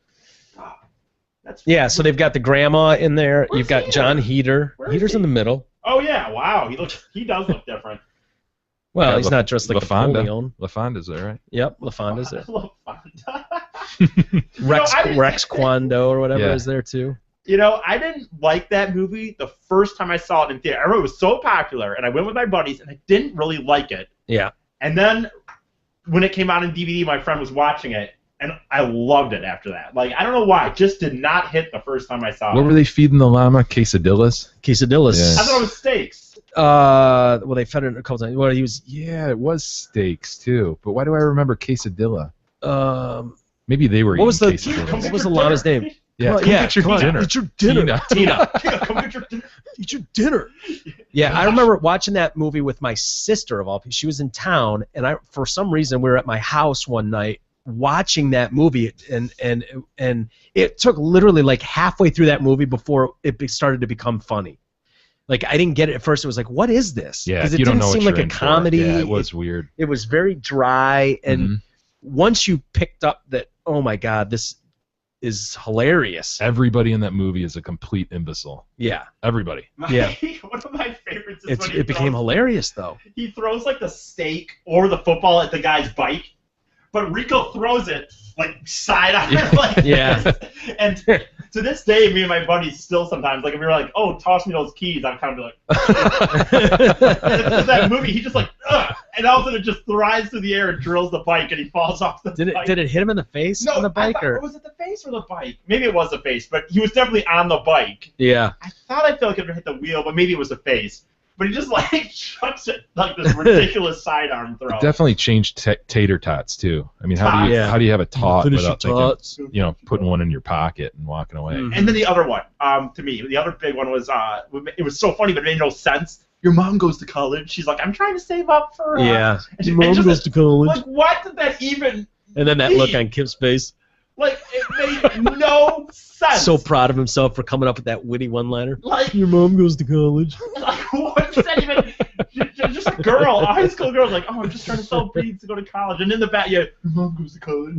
That's Yeah, so they've got the grandma in there. Where's You've got Heater? John Heater. Where is Heater's he? in the middle. Oh, yeah. Wow. He does look different. Well, Yeah, he's not dressed like LaFonda. Napoleon. LaFonda's there, right? Yep, LaFonda's there. I love Fonda. Rex, I didn't- Rex Kwando or whatever Yeah. is there too. You know, I didn't like that movie the first time I saw it in theater. I remember it was so popular, and I went with my buddies, and I didn't really like it. Yeah. And then when it came out in DVD, my friend was watching it, and I loved it after that. Like, I don't know why. It just did not hit the first time I saw What it. were they feeding the llama? Quesadillas? Quesadillas. Yeah. I thought it was steaks. Well, they fed it a couple times. Well, he was. Yeah, it was steaks, too. But why do I remember quesadilla? What Maybe they were was eating the- quesadillas. what was the llama's name? Yeah, Come on, come yeah, get your come on, dinner. Eat your dinner. Tina. Come get your dinner. Eat your dinner. Yeah, I remember watching that movie with my sister of all people. She was in town, and for some reason we were at my house one night watching that movie, and it took literally like halfway through that movie before it started to become funny. Like, I didn't get it at first. It was like, what is this? Yeah, Because it you don't didn't know seem what like you're a in for. comedy. Yeah, it was weird. It was very dry, and Mhm. once you picked up that, oh my God, this is hilarious. Everybody in that movie is a complete imbecile. Yeah, Everybody. Yeah. One of my favorites is when it became hilarious though. he throws like the steak or the football at the guy's bike, but Rico throws it like side on. Like Yeah. this. And to this day, me and my buddies still sometimes, like, if we were like, "Oh, toss me those keys," I'm kind of like, that movie. He just like, ugh, and all of a sudden it just thrives through the air and drills the bike, and he falls off the bike. Did it hit him in the face No, on the bike I thought, or? was it the face or the bike? Maybe it was the face, but he was definitely on the bike. Yeah. I thought I felt like it hit the wheel, but maybe it was the face. But he just like chucks it like this ridiculous sidearm throw. It definitely changed tater tots too. I mean, how do you Yeah. how do you have a tot Finish without your thinking, tots. putting one in your pocket and walking away? Mm. And then the other one, to me, the other big one was, it was so funny, but it made no sense. Your mom goes to college. She's like, I'm trying to save up for. Yeah. And she, Mom and just, goes to college. Like, what did that even? And then that look on Kip's face. Like, it made no sense. So proud of himself for coming up with that witty one-liner. Like, Your mom goes to college. like what does that even? Just a girl, a high school girl, like, oh, I'm just trying to sell beads to go to college, and in the back, your mom goes to college.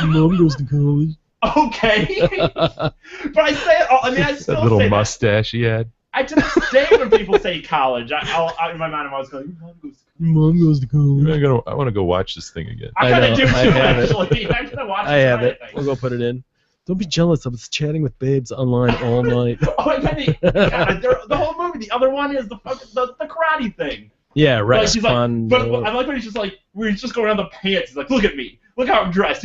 Your mom goes to college. Okay, but I say it. I mean, I still That little say mustache he had. that. I to this day, when people say college, in my mind, I'm always going, your mom goes to college. Your mom goes to college. I want to go watch this thing again. I I kind know, of do too, I have it. actually. I'm gonna watch I have tonight, it. I think. We'll go put it in. Don't be jealous. I was chatting with babes online all night. Oh, and then the whole movie. The other one is the karate thing. Yeah, Like, Rex he's like, Fun. but I like when he's just like, where he's just going around the pants. He's like, look at me, look how I'm dressed.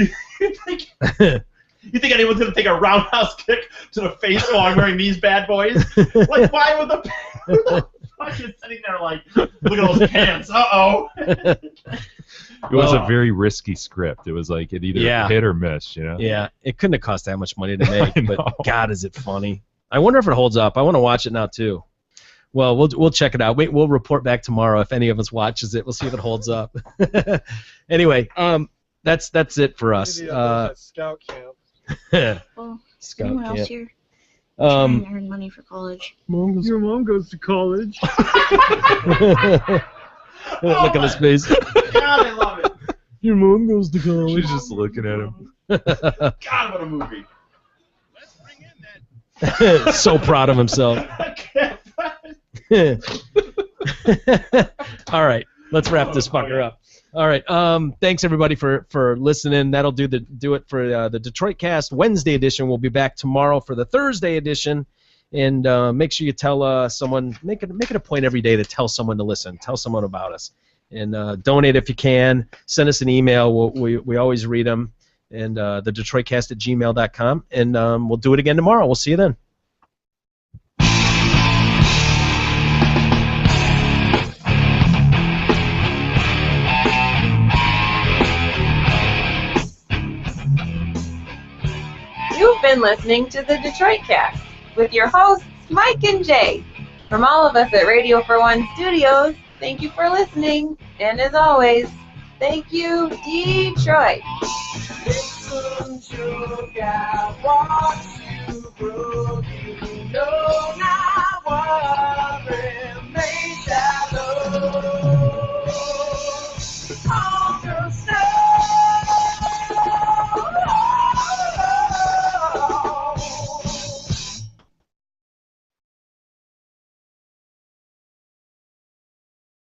You think anyone's gonna take a roundhouse kick to the face while I'm wearing these bad boys? Like, why would the fuck is sitting there like, look at those pants? It was a very risky script. It was like it either Yeah. hit or miss, you know? Yeah, it couldn't have cost that much money to make, I but know. God, is it funny? I wonder if it holds up. I want to watch it now too. Well, we'll check it out. We'll report back tomorrow if any of us watches it. We'll see if it holds up. Anyway, that's it for us. Scout camp. Well, Scout anyone else camp. here trying Um, to earn money for college? Your mom goes to college. look at his face. God, I love it. Your mom goes to college. She's just looking at him. God, what a movie. So proud of himself. All right, let's wrap this fucker up. All right, thanks everybody for listening. That'll do it for the Detroit Cast Wednesday edition. We'll be back tomorrow for the Thursday edition, and make sure you tell someone. Make it a point every day to tell someone to listen. Tell someone about us, and donate if you can. Send us an email. We always read them, and the DetroitCast@gmail.com, and we'll do it again tomorrow. We'll see you then. You've been listening to the Detroit Cast with your hosts, Mike and Jay. From all of us at Radio for One Studios, thank you for listening. And as always, thank you, Detroit. It's a joke, I want you broke